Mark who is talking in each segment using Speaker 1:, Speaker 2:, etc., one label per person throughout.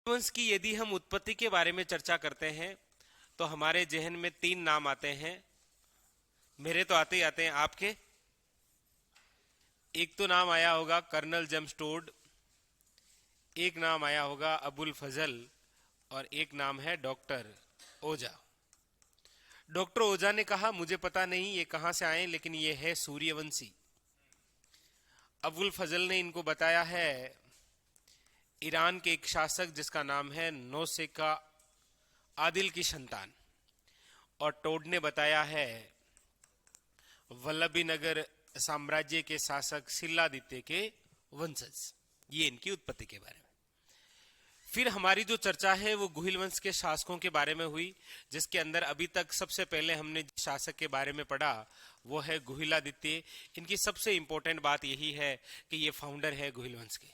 Speaker 1: वंश की यदि हम उत्पत्ति के बारे में चर्चा करते हैं तो हमारे जहन में तीन नाम आते हैं। मेरे तो आते ही आते हैं, आपके? एक तो नाम आया होगा कर्नल जेम्स टोड, एक नाम आया होगा अबुल फजल, और एक नाम है डॉक्टर ओझा। डॉक्टर ओझा ने कहा मुझे पता नहीं ये कहां से आए, लेकिन ये है सूर्यवंशी। अबुल फजल ने इनको बताया है ईरान के एक शासक जिसका नाम है नौसेका आदिल की संतान, और टोड ने बताया है वल्लभी नगर साम्राज्य के शासक शिलादित्य के वंशज। ये इनकी उत्पत्ति के बारे में। फिर हमारी जो चर्चा है वो गुहिल वंश के शासकों के बारे में हुई, जिसके अंदर अभी तक सबसे पहले हमने शासक के बारे में पढ़ा वो है गुहिलादित्य। इनकी सबसे इंपॉर्टेंट बात यही है कि ये फाउंडर है गुहिल वंश के।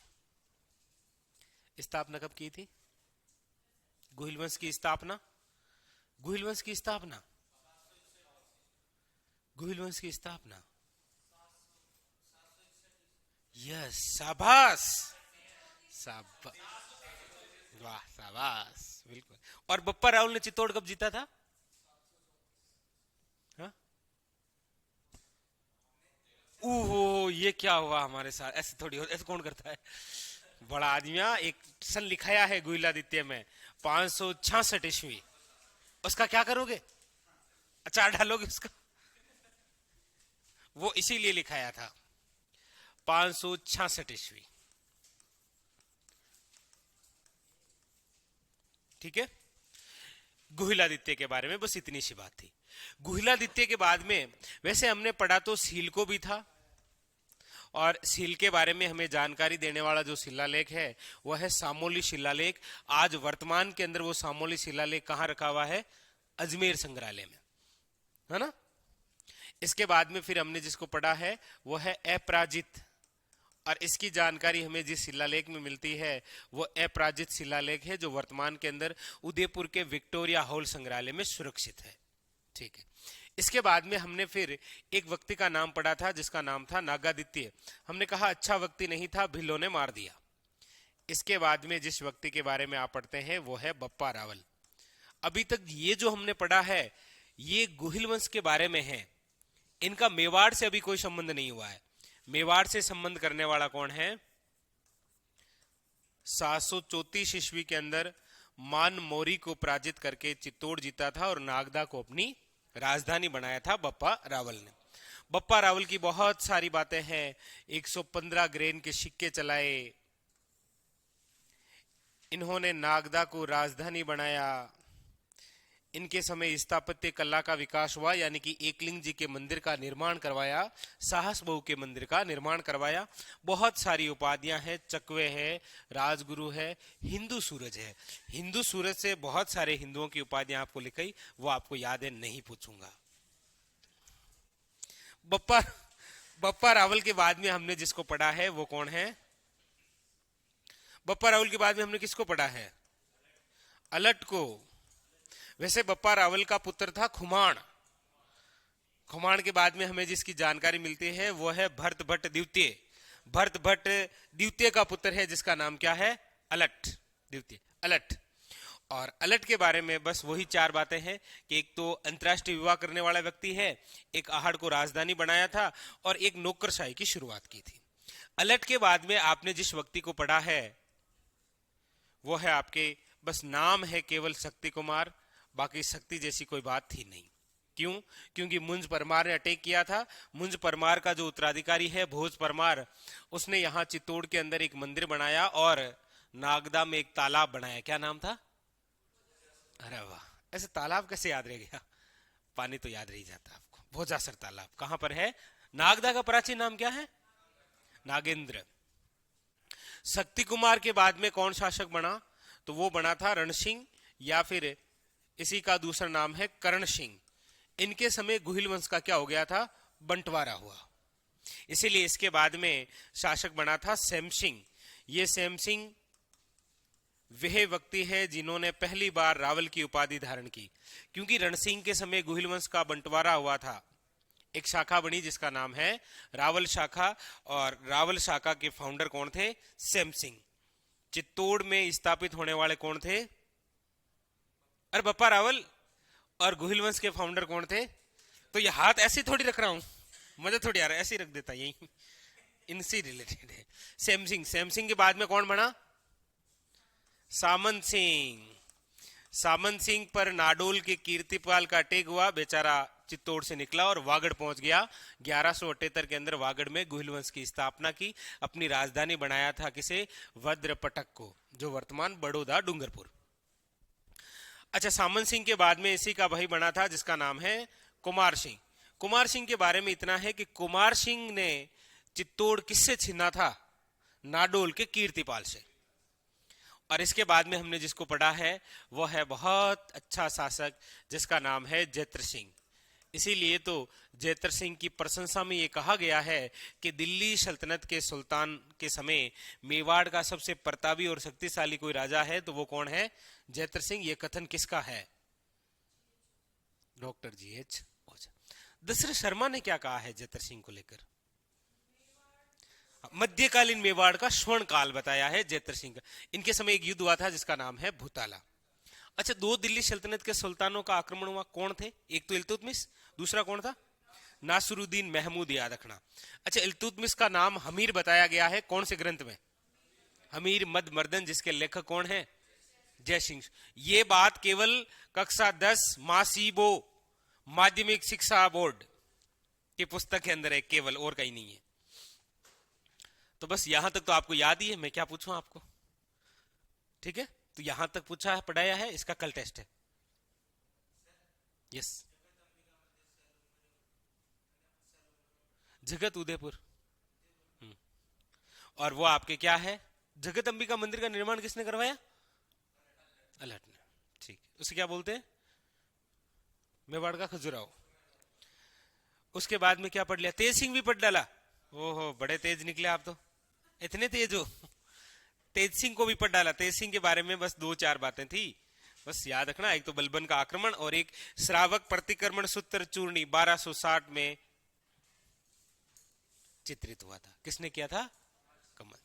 Speaker 1: स्थापना कब की थी गुहिल वंश की स्थापना? गुहिल वंश की स्थापना गुहिल वंश की स्थापना यस, शाबाश शाबाश, वाह शाबाश, बिल्कुल। और बप्पा राहुल ने चित्तौड़ कब जीता था? हाँ? ओहो, ये क्या हुआ हमारे साथ? ऐसे थोड़ी हो, ऐसे कौन करता है? बड़ा आदमी। एक सन लिखाया है गुहिलादित्य में 566 ईस्वी। उसका क्या करोगे? अचार डालोगे उसका? वो इसीलिए लिखाया था 566 ईस्वी। ठीक है, गुहिलादित्य के बारे में बस इतनी सी बात थी। गुहिलादित्य के बाद में वैसे हमने पढ़ा तो सील को भी था, और सील के बारे में हमें जानकारी देने वाला जो शिलालेख है वह है सामोली शिलालेख। आज वर्तमान के अंदर वो सामोली शिलालेख कहाँ रखा हुआ है? अजमेर संग्रहालय में, है ना। इसके बाद में फिर हमने जिसको पढ़ा है वो है अपराजित, और इसकी जानकारी हमें जिस शिलालेख में मिलती है वो अपराजित शिलालेख है, जो वर्तमान के अंदर उदयपुर के विक्टोरिया हॉल संग्रहालय में सुरक्षित है। ठीक है, इसके बाद में हमने फिर एक व्यक्ति का नाम पढ़ा था जिसका नाम था नागादित्य। हमने कहा अच्छा व्यक्ति नहीं था, भिल्लों ने मार दिया। इसके बाद में जिस व्यक्ति के बारे में आप पढ़ते हैं वो है बप्पा रावल। अभी तक ये जो हमने पढ़ा है ये गुहिल वंश के बारे में है। इनका मेवाड़ से अभी कोई संबंध नहीं हुआ है। मेवाड़ से संबंध करने वाला कौन है? 734 ईस्वी के अंदर मान मोरी को पराजित करके चित्तौड़ जीता था और नागदा को अपनी राजधानी बनाया था बप्पा रावल ने। बप्पा रावल की बहुत सारी बातें हैं। 115 ग्रेन के सिक्के चलाए, इन्होंने नागदा को राजधानी बनाया, इनके समय स्थापत्य कला का विकास हुआ, यानी कि एकलिंग जी के मंदिर का निर्माण करवाया, साहस बहू के मंदिर का निर्माण करवाया। बहुत सारी उपाधियां हैं, चकवे है, राजगुरु है, हिंदू सूरज है। हिंदू सूरज से बहुत सारे हिंदुओं की उपाधियां आपको लिखी, वो आपको याद है, नहीं पूछूंगा। बप्पा बप्पा रावल के बाद में हमने जिसको पढ़ा है वो कौन है? बप्पा रावल के बाद में हमने किसको पढ़ा है? अलट को। वैसे बप्पा रावल का पुत्र था खुमाण। खुमाण के बाद में हमें जिसकी जानकारी मिलती है वो है भरत भट्ट द्वितीय। भरत भट्ट द्वितीय का पुत्र है जिसका नाम क्या है? अलट, द्वितीय अलट। और अलट के बारे में बस वही चार बातें हैं कि एक तो अंतरराष्ट्रीय विवाह करने वाला व्यक्ति है, एक आहड़ को राजधानी बनाया था, और एक नौकरशाही की शुरुआत की थी। अलट के बाद में आपने जिस व्यक्ति को पढ़ा है वो है आपके, बस नाम है केवल शक्ति कुमार, बाकी शक्ति जैसी कोई बात थी नहीं। क्यों? क्योंकि मुंज परमार ने अटैक किया था। मुंज परमार का जो उत्तराधिकारी है भोज परमार, उसने यहाँ चित्तौड़ के अंदर एक मंदिर बनाया और नागदा में एक तालाब बनाया। क्या नाम था? अरे वाह, ऐसे तालाब कैसे याद रह गया? पानी तो याद रह जाता आपको। भोजासर तालाब कहां पर है? नागदा का प्राचीन नाम क्या है? नागेंद्र। शक्ति कुमार के बाद में कौन शासक बना? तो वो बना था रण सिंह, या फिर इसी का दूसरा नाम है करण सिंह। इनके समय गुहिल वंश का क्या हो गया था? बंटवारा हुआ। इसीलिए इसके बाद में शासक बना था सैम सिंह। ये सैम सिंह वह व्यक्ति है जिन्होंने पहली बार रावल की उपाधि धारण की, क्योंकि रण सिंह के समय गुहिल वंश का बंटवारा हुआ था। एक शाखा बनी जिसका नाम है रावल शाखा, और रावल शाखा के फाउंडर कौन थे? सैम सिंह। चित्तौड़ में स्थापित होने वाले कौन थे? अरे बप्पा रावल। और गोहिल वंश के फाउंडर कौन थे? तो ये हाथ ऐसे थोड़ी रख रहा हूं, मजा थोड़ी आ रहा है, ऐसे ही रख देता, यही इनसे रिलेटेड है। सैमसिंग, सैमसिंग के बाद में कौन बना? सामंत सिंह। सामंत सिंह पर नाडोल के कीर्तिपाल का अटैक हुआ, बेचारा चित्तौड़ से निकला और वागड़ पहुंच गया। 1178 के अंदर वागड़ में गोहिल वंश की स्थापना की, अपनी राजधानी बनाया था किसे? वज्रपटक को, जो वर्तमान बड़ौदा डूंगरपुर। अच्छा, सामंत सिंह के बाद में इसी का भाई बना था जिसका नाम है कुमार सिंह। कुमार सिंह के बारे में इतना है कि कुमार सिंह ने चित्तौड़ किससे छीना था? नाडोल के कीर्तिपाल से। और इसके बाद में हमने जिसको पढ़ा है वो है बहुत अच्छा शासक जिसका नाम है जैत्र सिंह। इसीलिए तो जैत्र सिंह की प्रशंसा में ये कहा गया है कि दिल्ली सल्तनत के सुल्तान के समय मेवाड़ का सबसे प्रतापी और शक्तिशाली कोई राजा है तो वो कौन है? जैत्र सिंह। ये कथन किसका है? डॉक्टर GH ओझा। दशरथ शर्मा ने क्या कहा है जैत्र सिंह को लेकर? मध्यकालीन मेवाड़ का स्वर्ण काल बताया है जैत्र सिंह का। इनके समय एक युद्ध हुआ था जिसका नाम है भूताला। अच्छा, दो दिल्ली सल्तनत के सुल्तानों का आक्रमण हुआ, कौन थे? एक तो इल्तुतमिश, दूसरा कौन था? नासरुद्दीन महमूद, याद रखना। अच्छा, इल्तुतमिश का नाम हमीर बताया गया है कौन से ग्रंथ में? हमीर मद मर्दन, जिसके लेखक कौन है? जय सिंह। ये बात केवल कक्षा 10 मासीबो माध्यमिक शिक्षा बोर्ड की पुस्तक के अंदर है केवल, और कहीं नहीं है। तो बस यहां तक तो आपको याद ही है, मैं क्या पूछूं आपको? ठीक है, तो यहां तक पूछा है, पढ़ाया है, इसका कल टेस्ट है। यस, जगत उदयपुर। और वो आपके क्या है? जगत अंबिका मंदिर का निर्माण किसने करवाया? अलहट ने। ठीक, उसे क्या बोलते हैं? मेवाड़ का खजुराहो। उसके बाद में क्या पढ़ लिया? तेज सिंह भी पढ़ डाला। ओहो, बड़े तेज निकले आप तो, इतने तेज हो। तेज सिंह को भी पढ़ डाला। तेज सिंह के बारे में बस 2-4 बातें थी, बस याद रखना। एक तो बलबन का आक्रमण और एक श्रावक प्रतिक्रमण सूत्र चूर्णी 1260 में चित्रित हुआ था। किसने किया था? कमल।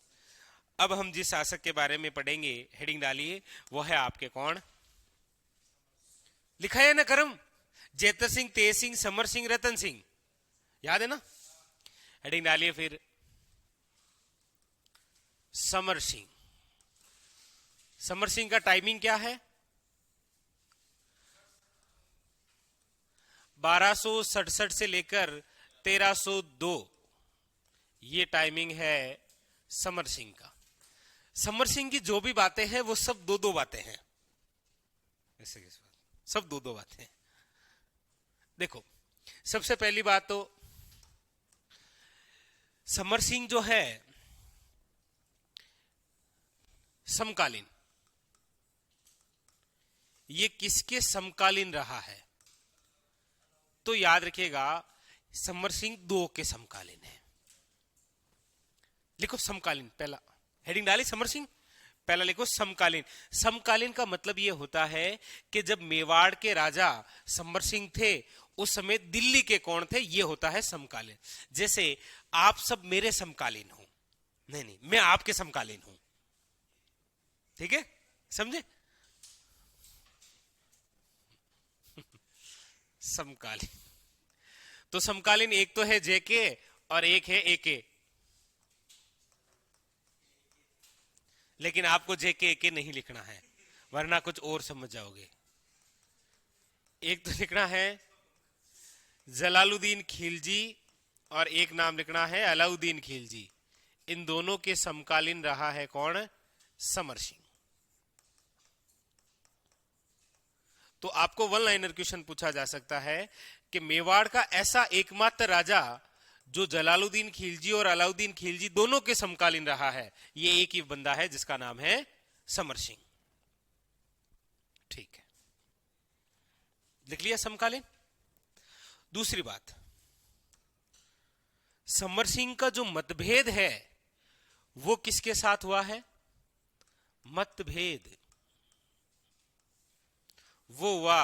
Speaker 1: अब हम जिस शासक के बारे में पढ़ेंगे, हेडिंग डालिए, वो है आपके कौन? लिखा है ना करम? जैतर सिंह, तेज सिंह, समर सिंह, रतन सिंह, याद है ना? हेडिंग डालिए फिर समर सिंह। समर सिंह का टाइमिंग क्या है? 1267 से लेकर 1302, ये टाइमिंग है समर सिंह का। समर सिंह की जो भी बातें हैं वो सब 2-2 बातें हैं, ऐसे सब 2-2 बातें हैं। देखो, सबसे पहली बात तो समर सिंह जो है समकालीन, ये किसके समकालीन रहा है? तो याद रखिएगा, समर सिंह 2 के समकालीन है। लिखो समकालीन, पहला हेडिंग डाली समर सिंह, पहला लिखो समकालीन। समकालीन का मतलब यह होता है कि जब मेवाड़ के राजा समर सिंह थे उस समय दिल्ली के कौन थे, यह होता है समकालीन। जैसे आप सब मेरे समकालीन हो, नहीं नहीं, मैं आपके समकालीन हूं, ठीक है, समझे? समकालीन। तो समकालीन एक तो है जेके और एक है एके, लेकिन आपको जेके एके नहीं लिखना है वरना कुछ और समझ जाओगे। एक तो लिखना है जलालुद्दीन खिलजी और एक नाम लिखना है अलाउद्दीन खिलजी। इन दोनों के समकालीन रहा है कौन? समर सिंह। तो आपको वन लाइनर क्वेश्चन पूछा जा सकता है कि मेवाड़ का ऐसा एकमात्र राजा जो जलालुद्दीन खिलजी और अलाउद्दीन खिलजी दोनों के समकालीन रहा है, ये एक ही बंदा है जिसका नाम है समर सिंह। ठीक है, लिख लिया समकालीन। दूसरी बात, समर सिंह का जो मतभेद है वो किसके साथ हुआ है? मतभेद वो हुआ,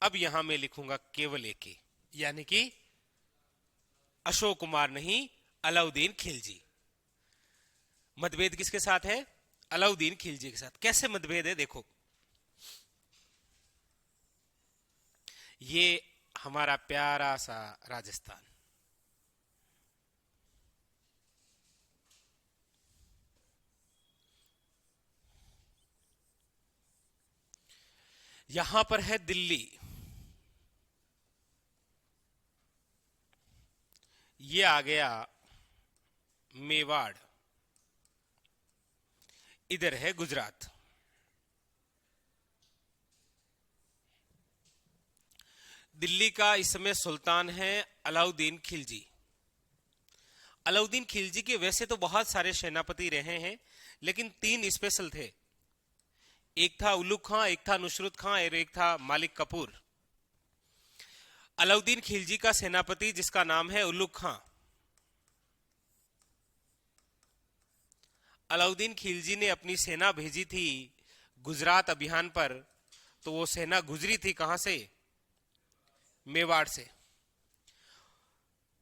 Speaker 1: अब यहां मैं लिखूंगा केवल एक, यानी कि अशोक कुमार नहीं, अलाउद्दीन खिलजी। मतभेद किसके साथ है? अलाउद्दीन खिलजी के साथ कैसे मतभेद है देखो। ये हमारा प्यारा सा राजस्थान, यहां पर है दिल्ली, ये आ गया मेवाड़, इधर है गुजरात। दिल्ली का इस समय सुल्तान है अलाउद्दीन खिलजी। अलाउद्दीन खिलजी के वैसे तो बहुत सारे सेनापति रहे हैं, लेकिन तीन स्पेशल थे। एक था उलुग खां, एक था नुसरत खां और एक था मालिक कपूर। अलाउद्दीन खिलजी का सेनापति जिसका नाम है उलुग खां, अलाउद्दीन खिलजी ने अपनी सेना भेजी थी गुजरात अभियान पर, तो वो सेना गुजरी थी कहां से? मेवाड़ से।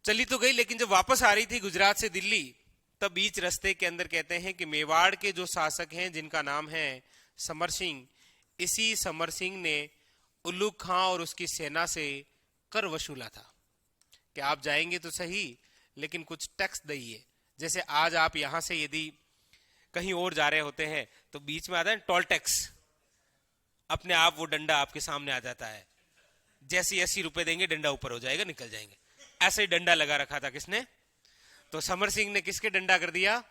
Speaker 1: चली तो गई, लेकिन जब वापस आ रही थी गुजरात से दिल्ली, तब बीच रास्ते के अंदर कहते हैं कि मेवाड़ के जो शासक हैं जिनका नाम है समर सिंह, इसी समर सिंह ने उल्लुग खां और उसकी सेना से कर वसूला था कि आप जाएंगे तो सही, लेकिन कुछ टैक्स दइए। जैसे आज आप यहां से यदि कहीं और जा रहे होते हैं तो बीच में आता है टोल टैक्स, अपने आप वो डंडा आपके सामने आ जाता है, जैसे 80 रुपए देंगे डंडा ऊपर हो जाएगा, निकल जाएंगे। ऐसे ही डंडा लगा रखा था किसने? तो समर सिंह ने किसके डंडा कर दिया?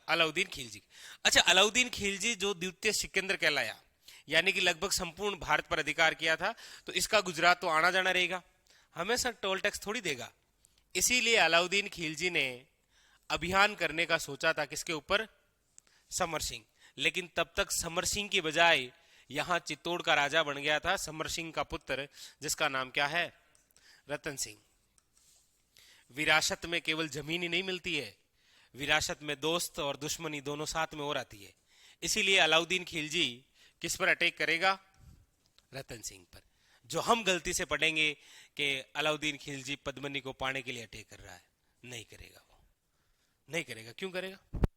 Speaker 1: अलाउद्दीन खिलजी। अच्छा, अलाउद्दीन खिलजी जो द्वितीय सिकंदर कहलाया, यानी कि लगभग संपूर्ण भारत पर अधिकार किया था, तो इसका गुजरात तो आना जाना रहेगा, हमेशा टोल टैक्स थोड़ी देगा। इसीलिए अलाउद्दीन खिलजी ने अभियान करने का सोचा था किसके ऊपर? समर सिंह। लेकिन तब तक समर सिंह की बजाय यहां चित्तौड़ का राजा बन गया था समर सिंह का पुत्र, जिसका नाम क्या है? रतन सिंह। विरासत में केवल जमीन ही नहीं मिलती है, विरासत में दोस्त और दुश्मनी दोनों साथ में और आती है। इसीलिए अलाउद्दीन खिलजी किस पर अटैक करेगा? रतन सिंह पर। जो हम गलती से पढ़ेंगे कि अलाउद्दीन खिलजी पद्मनी को पाने के लिए अटैक कर रहा है, नहीं करेगा, वो नहीं करेगा। क्यों करेगा?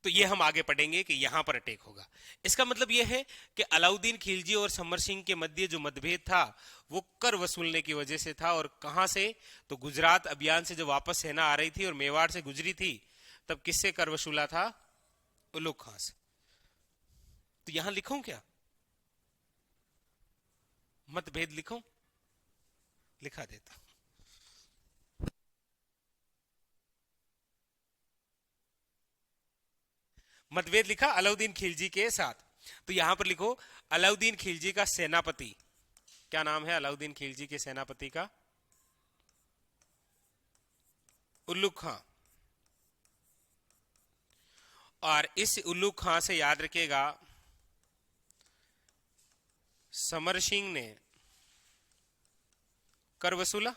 Speaker 1: तो ये हम आगे पढ़ेंगे कि यहां पर अटैक होगा। इसका मतलब यह है कि अलाउद्दीन खिलजी और समर सिंह के मध्य जो मतभेद था वो कर वसूलने की वजह से था। और कहां से? तो गुजरात अभियान से जब वापस सेना आ रही थी और मेवाड़ से गुजरी थी, तब किससे कर वसूला था? उलुग खां से। तो यहां लिखूं क्या? मतभेद लिखूं? लिखा देता। मतभेद लिखा अलाउद्दीन खिलजी के साथ। तो यहां पर लिखो अलाउद्दीन खिलजी का सेनापति, क्या नाम है अलाउद्दीन खिलजी के सेनापति का? उल्लुग खां। और इस उल्लुग खां से याद रखिएगा, समर सिंह ने कर वसूला,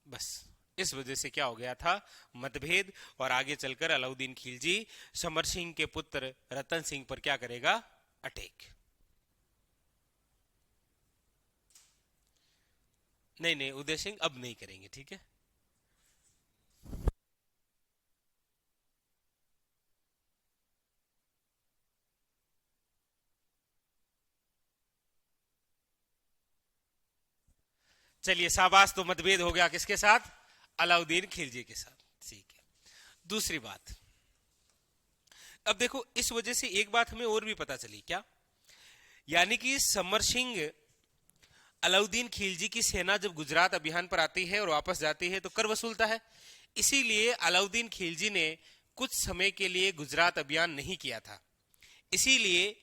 Speaker 1: बस इस वजह से क्या हो गया था? मतभेद। और आगे चलकर अलाउद्दीन खिलजी समर सिंह के पुत्र रतन सिंह पर क्या करेगा? अटैक। नहीं नहीं, उदय सिंह अब नहीं करेंगे, ठीक है। चलिए शाबाश, तो मतभेद हो गया किसके साथ? अलाउद्दीन खिलजी के साथ, ठीक है। दूसरी बात, अब देखो इस वजह से एक बात हमें और भी पता चली, क्या? यानी कि समर सिंह अलाउद्दीन खिलजी की सेना जब गुजरात अभियान पर आती है और वापस जाती है तो कर वसूलता है। इसीलिए अलाउद्दीन खिलजी ने कुछ समय के लिए गुजरात अभियान नहीं किया था। इसीलिए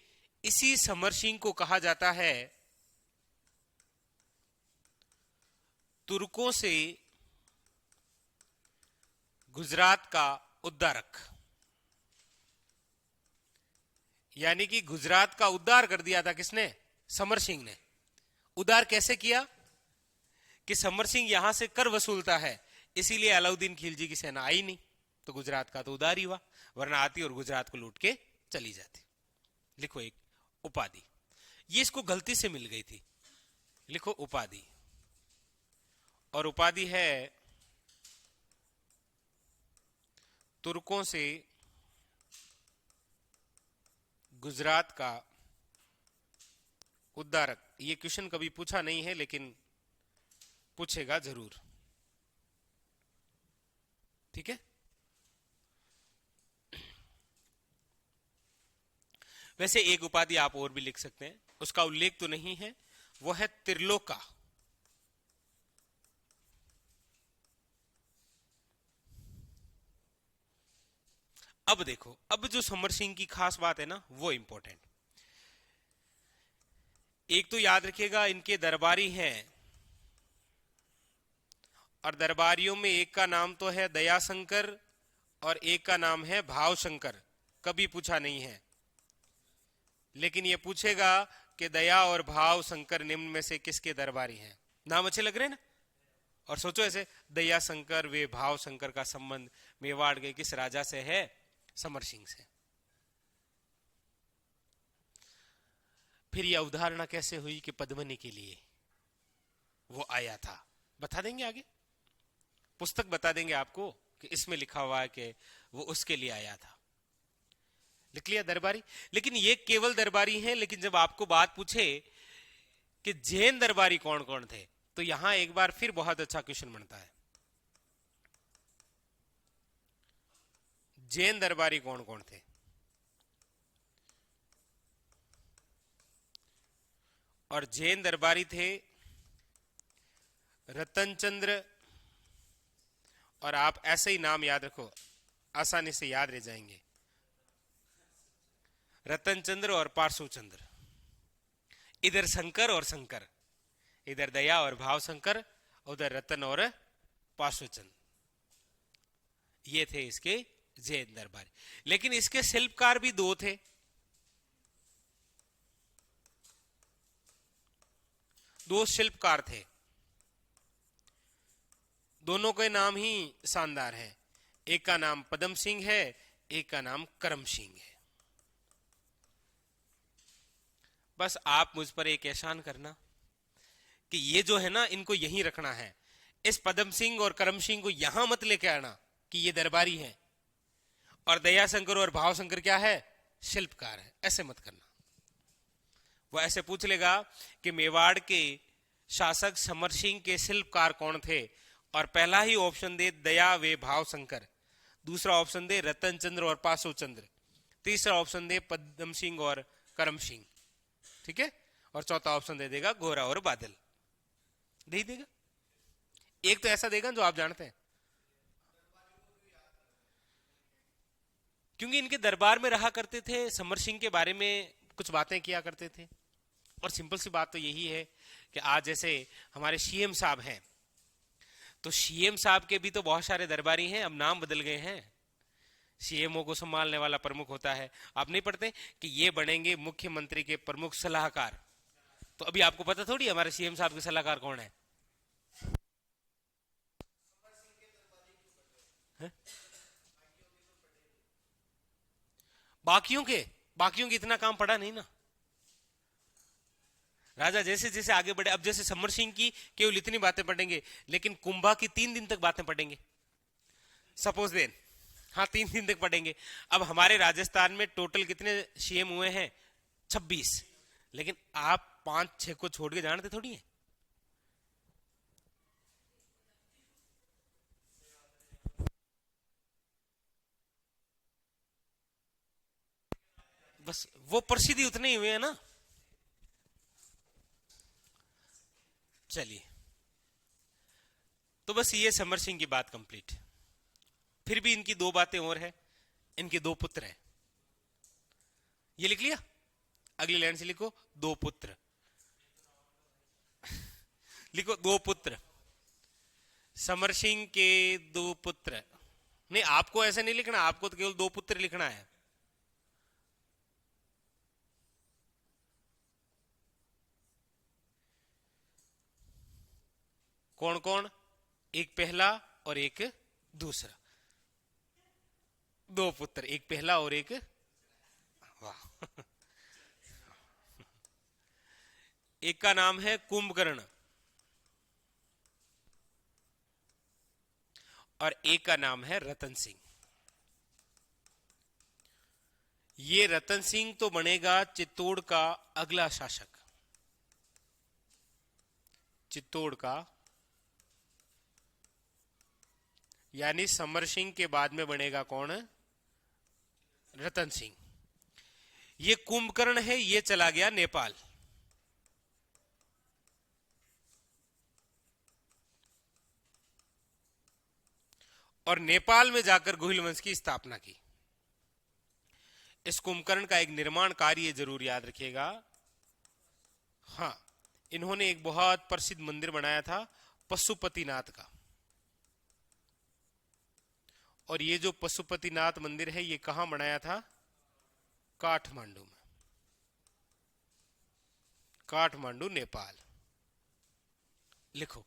Speaker 1: इसी समर सिंह को कहा जाता है तुर्कों से गुजरात का उद्धारक। यानी कि गुजरात का उद्धार कर दिया था किसने? समर सिंह ने। उद्धार कैसे किया? कि समर सिंह यहां से कर वसूलता है, इसीलिए अलाउद्दीन खिलजी की सेना आई नहीं, तो गुजरात का तो उद्धार ही हुआ, वरना आती और गुजरात को लूट के चली जाती। लिखो एक उपाधि, ये इसको गलती से मिल गई थी, लिखो उपाधि, और उपाधि है तुर्कों से गुजरात का उद्धारक। ये क्वेश्चन कभी पूछा नहीं है लेकिन पूछेगा जरूर, ठीक है। वैसे एक उपाधि आप और भी लिख सकते हैं, उसका उल्लेख तो नहीं है, वो है त्रिलोका। अब देखो, अब जो समर सिंह की खास बात है ना, वो इंपॉर्टेंट। एक तो याद रखिएगा इनके दरबारी हैं, और दरबारियों में एक का नाम तो है दयाशंकर और एक का नाम है भावशंकर। कभी पूछा नहीं है, लेकिन ये पूछेगा कि दया और भाव शंकर निम्न में से किसके दरबारी हैं। नाम अच्छे लग रहे हैं ना? और सोचो ऐसे, दया शंकर वे भाव शंकर का संबंध मेवाड़ के किस राजा से है? समर सिंह से। फिर यह अवधारणा कैसे हुई कि पद्मनी के लिए वो आया था? बता देंगे आगे, पुस्तक बता देंगे आपको कि इसमें लिखा हुआ है कि वो उसके लिए आया था। लिख लिया दरबारी। लेकिन ये केवल दरबारी हैं, लेकिन जब आपको बात पूछे कि जैन दरबारी कौन कौन थे, तो यहां एक बार फिर बहुत अच्छा क्वेश्चन बनता है, जैन दरबारी कौन कौन थे? और जैन दरबारी थे रतनचंद्र, और आप ऐसे ही नाम याद रखो, आसानी से याद रह जाएंगे, रतनचंद्र और पार्श्वचंद्र। इधर शंकर और शंकर, इधर दया और भाव शंकर, उधर रतन और पार्श्वचंद्र, ये थे इसके जैन दरबारी। लेकिन इसके शिल्पकार भी दो थे, दो शिल्पकार थे, दोनों के नाम ही शानदार है। एक का नाम पदम सिंह है, एक का नाम करम सिंह है। बस आप मुझ पर एक एहसान करना कि ये जो है ना, इनको यहीं रखना है। इस पदम सिंह और करम सिंह को यहां मत लेके आना कि ये दरबारी है, और दयाशंकर और भावशंकर क्या है? शिल्पकार है। ऐसे मत करना। वो ऐसे पूछ लेगा कि मेवाड़ के शासक समर सिंह के शिल्पकार कौन थे, और पहला ही ऑप्शन दे दया वे भावशंकर, दूसरा ऑप्शन दे रतनचंद्र और पार्श्वचंद्र, तीसरा ऑप्शन दे पद्म सिंह और करम सिंह, ठीक है, और चौथा ऑप्शन दे देगा गोरा और बादल। दे देगा, एक तो ऐसा देगा जो आप जानते हैं, क्योंकि इनके दरबार में रहा करते थे, समर सिंह के बारे में कुछ बातें किया करते थे। और सिंपल सी बात तो यही है कि आज जैसे हमारे सीएम साहब हैं, तो सीएम साहब के भी तो बहुत सारे दरबारी हैं, अब नाम बदल गए हैं। सीएमओ को संभालने वाला प्रमुख होता है, आप नहीं पढ़ते कि ये बनेंगे मुख्यमंत्री के प्रमुख सलाहकार। तो अभी आपको पता थोड़ी हमारे सीएम साहब के सलाहकार कौन है? है? बाकियों के इतना काम पड़ा नहीं ना। राजा जैसे जैसे आगे बढ़े, अब जैसे समर सिंह की केवल इतनी बातें पढ़ेंगे, लेकिन कुंभा की 3 दिन तक बातें पढ़ेंगे, सपोज देन, हाँ 3 दिन तक पढ़ेंगे। अब हमारे राजस्थान में टोटल कितने सीएम हुए हैं? 26, लेकिन आप 5-6 को छोड़ के जानते थोड़ी है। बस वो प्रसिद्धि उतने ही हुए हैं ना। चलिए, तो बस ये समर सिंह की बात कंप्लीट। फिर भी इनकी दो बातें और है। इनके दो पुत्र हैं, ये लिख लिया। अगली लाइन से लिखो दो पुत्र, लिखो दो पुत्र। समर सिंह के दो पुत्र। नहीं, आपको ऐसा नहीं लिखना, आपको तो केवल दो पुत्र लिखना है। कौन कौन? एक पहला और एक दूसरा। दो पुत्र, एक पहला और एक, वाह। एक का नाम है कुंभकर्ण और एक का नाम है रतन सिंह। ये रतन सिंह तो बनेगा चित्तौड़ का अगला शासक। चित्तौड़ का, यानी समर सिंह के बाद में बनेगा कौन? रतन सिंह। ये कुंभकर्ण है, ये चला गया नेपाल। और नेपाल में जाकर गोहिल वंश की स्थापना की। इस कुंभकर्ण का एक निर्माण कार्य जरूर याद रखिएगा। हाँ, इन्होंने एक बहुत प्रसिद्ध मंदिर बनाया था पशुपतिनाथ का। और ये जो पशुपतिनाथ मंदिर है, ये कहां बनाया था? काठमांडू में। काठमांडू, नेपाल। लिखो।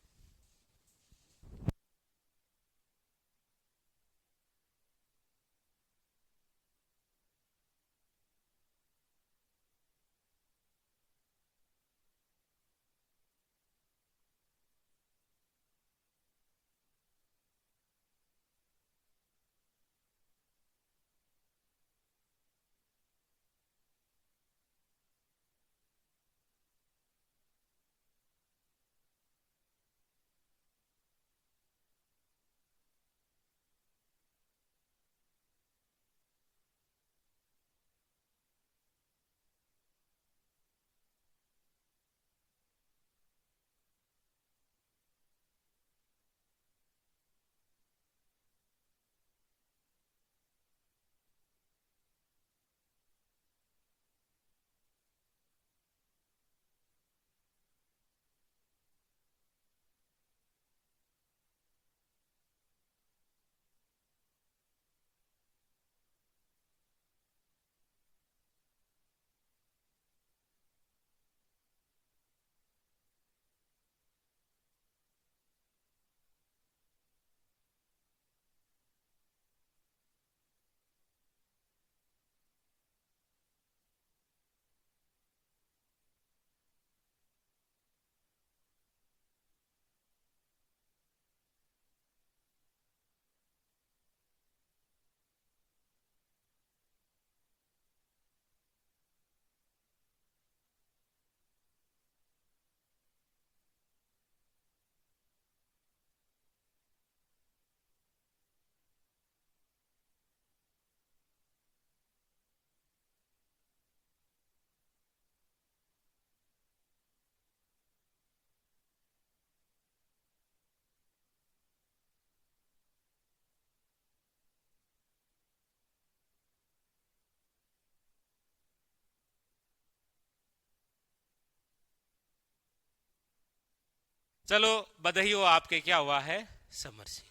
Speaker 1: चलो, बधाई हो, आपके क्या हुआ है? समर सिंह।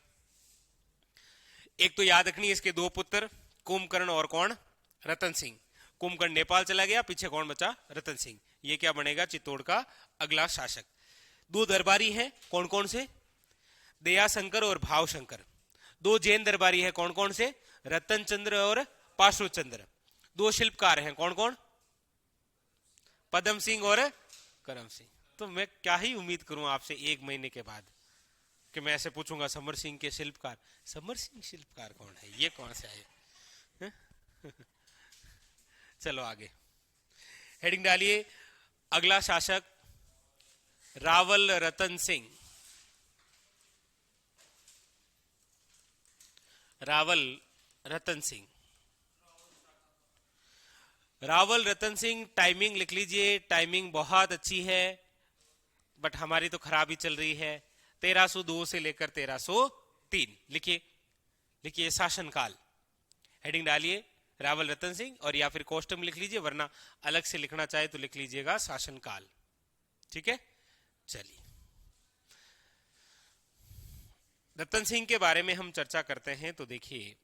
Speaker 1: एक तो याद रखनी है इसके दो पुत्र, कुंभकर्ण और कौन? रतन सिंह। कुंभकर्ण नेपाल चला गया, पीछे कौन बचा? रतन सिंह। ये क्या बनेगा? चित्तौड़ का अगला शासक। दो दरबारी हैं, कौन कौन से? दयाशंकर और भावशंकर। दो जैन दरबारी हैं, कौन कौन से? रतन चंद्र और पाशु चंद्र। दो शिल्पकार हैं, कौन कौन? पदम सिंह और करम सिंह। तो मैं क्या ही उम्मीद करूं आपसे एक महीने के बाद कि मैं ऐसे पूछूंगा समर सिंह के शिल्पकार। समर सिंह शिल्पकार कौन है? ये कौन से आए? चलो आगे हेडिंग डालिए। अगला शासक रावल रतन सिंह। रावल रतन सिंह। रावल रतन सिंह, टाइमिंग लिख लीजिए, टाइमिंग बहुत अच्छी है, बट हमारी तो खराब ही चल रही है। 1302 से लेकर 1303 लिखिए। लिखिए शासनकाल, हेडिंग डालिए रावल रतन सिंह, और या फिर कोष्टक में लिख लीजिए, वरना अलग से लिखना चाहे तो लिख लीजिएगा शासनकाल। ठीक है, चलिए रतन सिंह के बारे में हम चर्चा करते हैं। तो देखिए,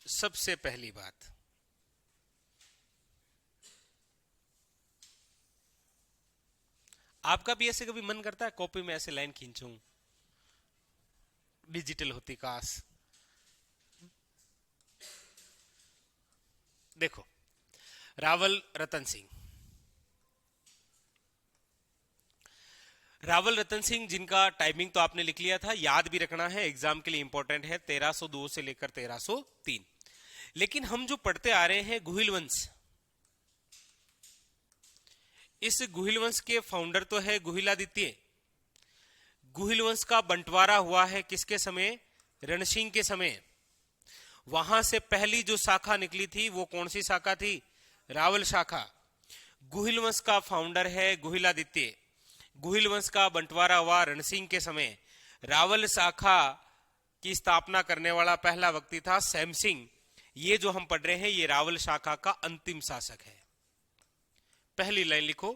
Speaker 1: सबसे पहली बात, आपका भी ऐसे कभी मन करता है कॉपी में ऐसे लाइन खींचूं, डिजिटल होती काश। देखो, रावल रतन सिंह, रावल रतन सिंह जिनका टाइमिंग तो आपने लिख लिया था, याद भी रखना है, एग्जाम के लिए इंपॉर्टेंट है, 1302 से लेकर 1303। लेकिन हम जो पढ़ते आ रहे हैं गुहिल वंश, इस गुहिल वंश के फाउंडर तो है गुहिलादित्य। गुहिल वंश का बंटवारा हुआ है किसके समय? रणसिंह के समय। वहां से पहली जो शाखा निकली थी वो कौन सी शाखा थी? रावल शाखा। गुहिल वंश का फाउंडर है गुहिलादित्य। गुहिल वंश का बंटवारा हुआ रणसिंह के समय। रावल शाखा की स्थापना करने वाला पहला व्यक्ति था सैम सिंह। ये जो हम पढ़ रहे हैं ये रावल शाखा का अंतिम शासक है। पहली लाइन लिखो,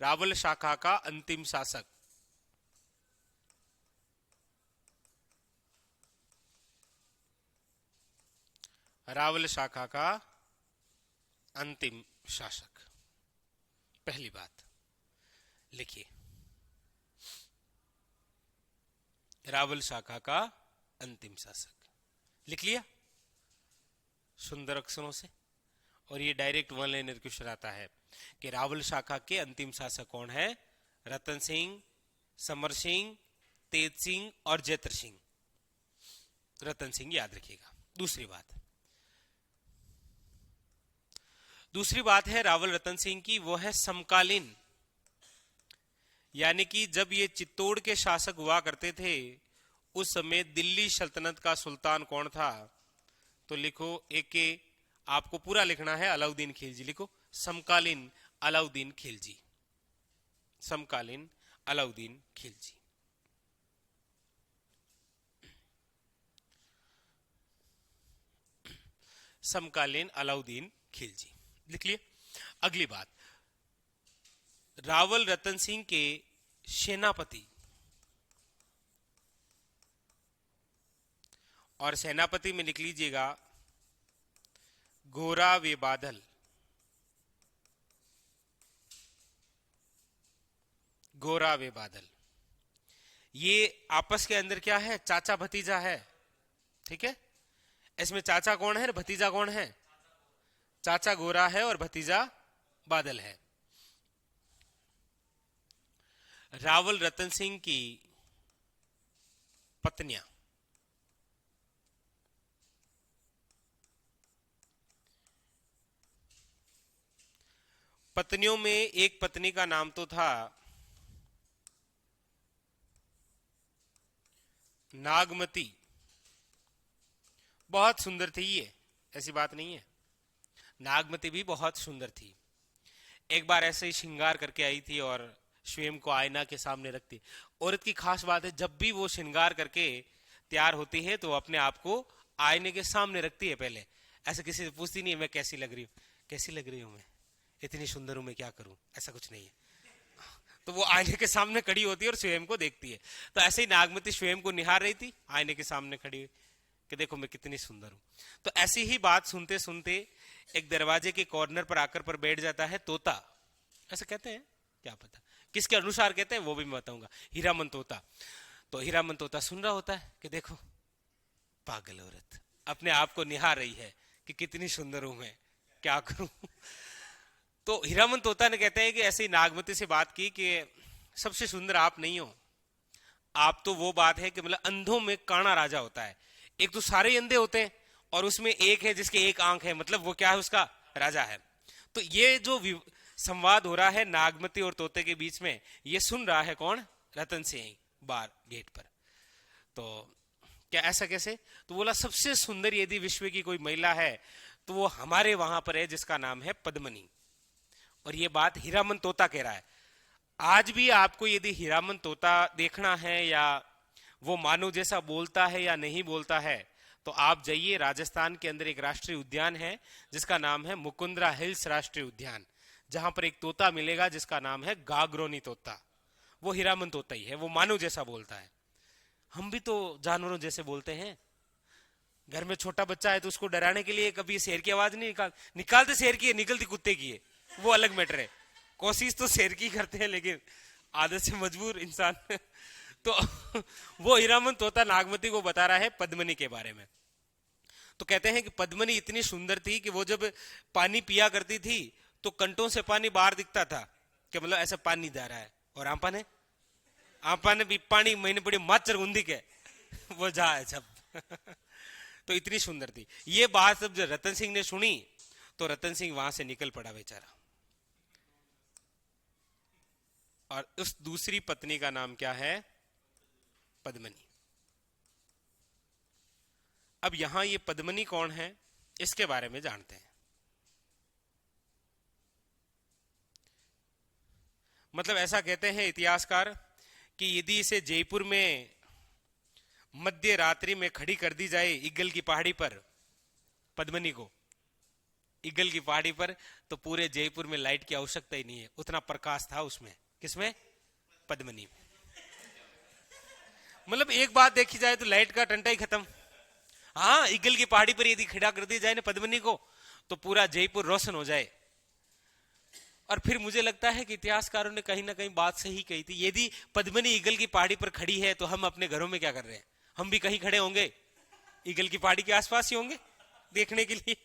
Speaker 1: रावल शाखा का अंतिम शासक। रावल शाखा का अंतिम शासक, पहली बात लिखिए, रावल शाखा का अंतिम शासक। लिख लिया सुंदर अक्षरों से। और ये डायरेक्ट वन लाइनर क्वेश्चन आता है कि रावल शाखा के अंतिम शासक कौन है? रतन सिंह, समर सिंह, तेज सिंह और जैत्र सिंह। रतन सिंह याद रखिएगा। दूसरी बात है रावल रतन सिंह की, वो है समकालीन। यानी कि जब ये चित्तौड़ के शासक हुआ करते थे उस समय दिल्ली सल्तनत का सुल्तान कौन था? तो लिखो, एक आपको पूरा लिखना है, अलाउद्दीन खिलजी लिखो। समकालीन अलाउद्दीन खिलजी, समकालीन अलाउद्दीन खिलजी। समकालीन अलाउद्दीन खिलजी लिख लिए। अगली बात, रावल रतन सिंह के सेनापति, और सेनापति में लिख लीजिएगा गोरा वे बादल। गोरा वे बादल, ये आपस के अंदर क्या है? चाचा भतीजा है। ठीक है, इसमें चाचा कौन है, भतीजा कौन है? चाचा गोरा है और भतीजा बादल है। रावल रतन सिंह की पत्नियां, पत्नियों में एक पत्नी का नाम तो था नागमती। बहुत सुंदर थी ये, ऐसी बात नहीं है, नागमती भी बहुत सुंदर थी। एक बार ऐसे ही श्रृंगार करके आई थी और स्वयं को आईना के सामने रखती। औरत की खास बात है, जब भी वो श्रृंगार करके तैयार होती है तो अपने आप को आईने के सामने रखती है पहले। ऐसे किसी से पूछती नहीं है मैं कैसी लग रही हूँ, कैसी लग रही हूँ मैं, इतनी सुंदर हूं मैं, क्या करूं, ऐसा कुछ नहीं है। तो वो आईने के सामने खड़ी होती है और स्वयं को देखती है। तो ऐसे ही नागमती स्वयं को निहार रही थी आईने के सामने खड़ी हुई कि देखो मैं कितनी सुंदर हूं। तो ऐसी ही बात सुनते सुनते एक दरवाजे के कॉर्नर पर आकर पर बैठ जाता है तोता। ऐसा कहते हैं, क्या पता किसके अनुसार कहते हैं वो भी मैं बताऊंगा। हीरामन तोता। तो हीरामन तोता सुन रहा होता है कि देखो पागल औरत अपने आप को निहार रही है कि कितनी सुंदर हूं मैं, क्या करूं। तो हीरामन तोता ने कहते हैं कि ऐसे ही नागमती से बात की कि सबसे सुंदर आप नहीं हो, आप तो वो बात है कि मतलब अंधों में काना राजा होता है। एक तो सारे अंधे होते हैं और उसमें एक है जिसके एक आंख है, मतलब वो क्या है, उसका राजा है। तो ये जो संवाद हो रहा है नागमती और तोते के बीच में, ये सुन रहा है कौन? रतन सिंह बार गेट पर। तो क्या ऐसा कैसे? तो बोला सबसे सुंदर यदि विश्व की कोई महिला है तो वो हमारे वहां पर है, जिसका नाम है पद्मनी। और ये बात हीरामन तोता कह रहा है। आज भी आपको यदि हीरामन तोता देखना है या वो मानव जैसा बोलता है या नहीं बोलता है, तो आप जाइए, राजस्थान के अंदर एक राष्ट्रीय उद्यान है जिसका नाम है मुकुंदरा हिल्स राष्ट्रीय उद्यान, जहां पर एक तोता मिलेगा जिसका नाम है गागरोनी तोता। वो हीरामन तोता ही है, वो मानव जैसा बोलता है। हम भी तो जानवरों जैसे बोलते हैं। घर में छोटा बच्चा है तो उसको डराने के लिए कभी शेर की आवाज नहीं निकालते शेर की है, निकलती कुत्ते की है, वो अलग मैटर है। कोशिश तो शेर की करते हैं लेकिन आदत से मजबूर इंसान तो वो हीरामन तोता नागमती को बता रहा है पद्मनी के बारे में। तो कहते हैं कि पद्मनी इतनी सुंदर थी कि वो जब पानी पिया करती थी तो कंटों से पानी बाहर दिखता था, कि मतलब ऐसा पानी जा रहा है। और आपा ने भी पानी मैंने बड़ी माचर गुंदी के वो जा है सब तो इतनी सुंदर थी। ये बात जब रतन सिंह ने सुनी तो रतन सिंह वहां से निकल पड़ा बेचारा। और उस दूसरी पत्नी का नाम क्या है? पद्मनी। अब यहां ये पद्मनी कौन है, इसके बारे में जानते हैं। मतलब ऐसा कहते हैं इतिहासकार कि यदि इसे जयपुर में मध्य रात्रि में खड़ी कर दी जाए ईगल की पहाड़ी पर, पद्मनी को ईगल की पहाड़ी पर, तो पूरे जयपुर में लाइट की आवश्यकता ही नहीं है, उतना प्रकाश था उसमें। किसमें? पद्मनी में। मतलब एक बात देखी जाए तो लाइट का टंटा ही खत्म। हाँ, ईगल की पहाड़ी पर यदि खड़ा कर दी जाए ना पद्मनी को, तो पूरा जयपुर रोशन हो जाए। और फिर मुझे लगता है कि इतिहासकारों ने कहीं ना कहीं बात सही कही थी। यदि पद्मनी ईगल की पहाड़ी पर खड़ी है तो हम अपने घरों में क्या कर रहे हैं? हम भी कहीं खड़े होंगे, ईगल की पहाड़ी के आसपास ही होंगे देखने के लिए।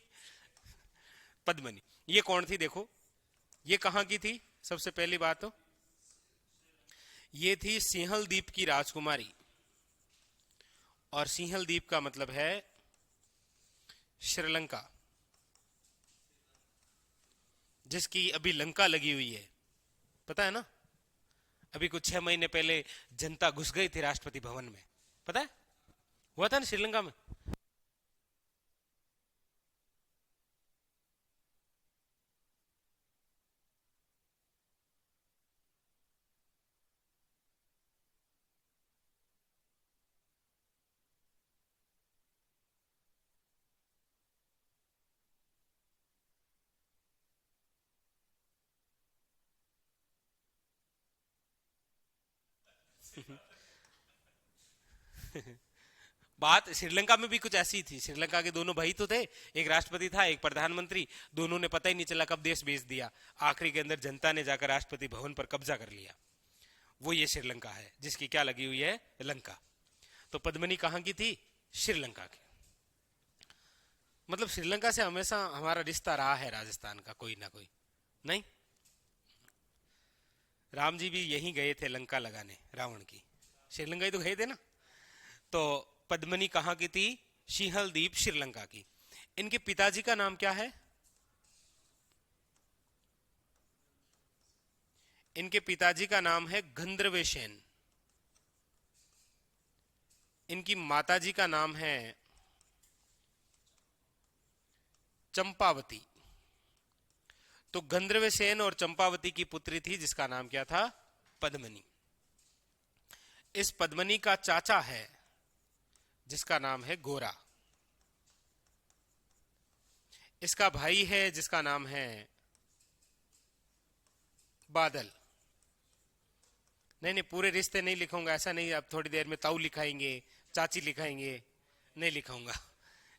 Speaker 1: पद्मनी ये कौन थी? देखो ये कहां की थी। सबसे पहली बात तो ये थी सिंहल द्वीप की राजकुमारी। और सिंहल द्वीप का मतलब है श्रीलंका, जिसकी अभी लंका लगी हुई है, पता है ना? अभी कुछ 6 महीने पहले जनता घुस गई थी राष्ट्रपति भवन में, पता है? हुआ था ना श्रीलंका में। बात श्रीलंका में भी कुछ ऐसी थी। श्रीलंका के दोनों भाई तो थे, एक राष्ट्रपति था एक प्रधानमंत्री, दोनों ने पता ही नहीं चला कब देश बेच दिया। आखिरी के अंदर जनता ने जाकर राष्ट्रपति भवन पर कब्जा कर लिया। वो ये श्रीलंका है जिसकी क्या लगी हुई है? लंका। तो पद्मनी कहां की थी? श्रीलंका की। मतलब श्रीलंका से हमेशा हमारा रिश्ता रहा है, राजस्थान का कोई ना कोई। नहीं, राम जी भी यहीं गए थे लंका लगाने रावण की, श्रीलंका ही तो गए थे ना। तो पद्मनी कहां की थी? सिंहल द्वीप श्रीलंका की। इनके पिताजी का नाम क्या है? इनके पिताजी का नाम है गंधर्वेसेन। इनकी माताजी का नाम है चंपावती। तो गंधर्वेसेन और चंपावती की पुत्री थी जिसका नाम क्या था? पद्मनी। इस पद्मनी का चाचा है जिसका नाम है गोरा। इसका भाई है जिसका नाम है बादल। नहीं नहीं, पूरे रिश्ते नहीं लिखूंगा, ऐसा नहीं। अब थोड़ी देर में ताऊ लिखाएंगे, चाची लिखाएंगे, नहीं लिखाऊंगा।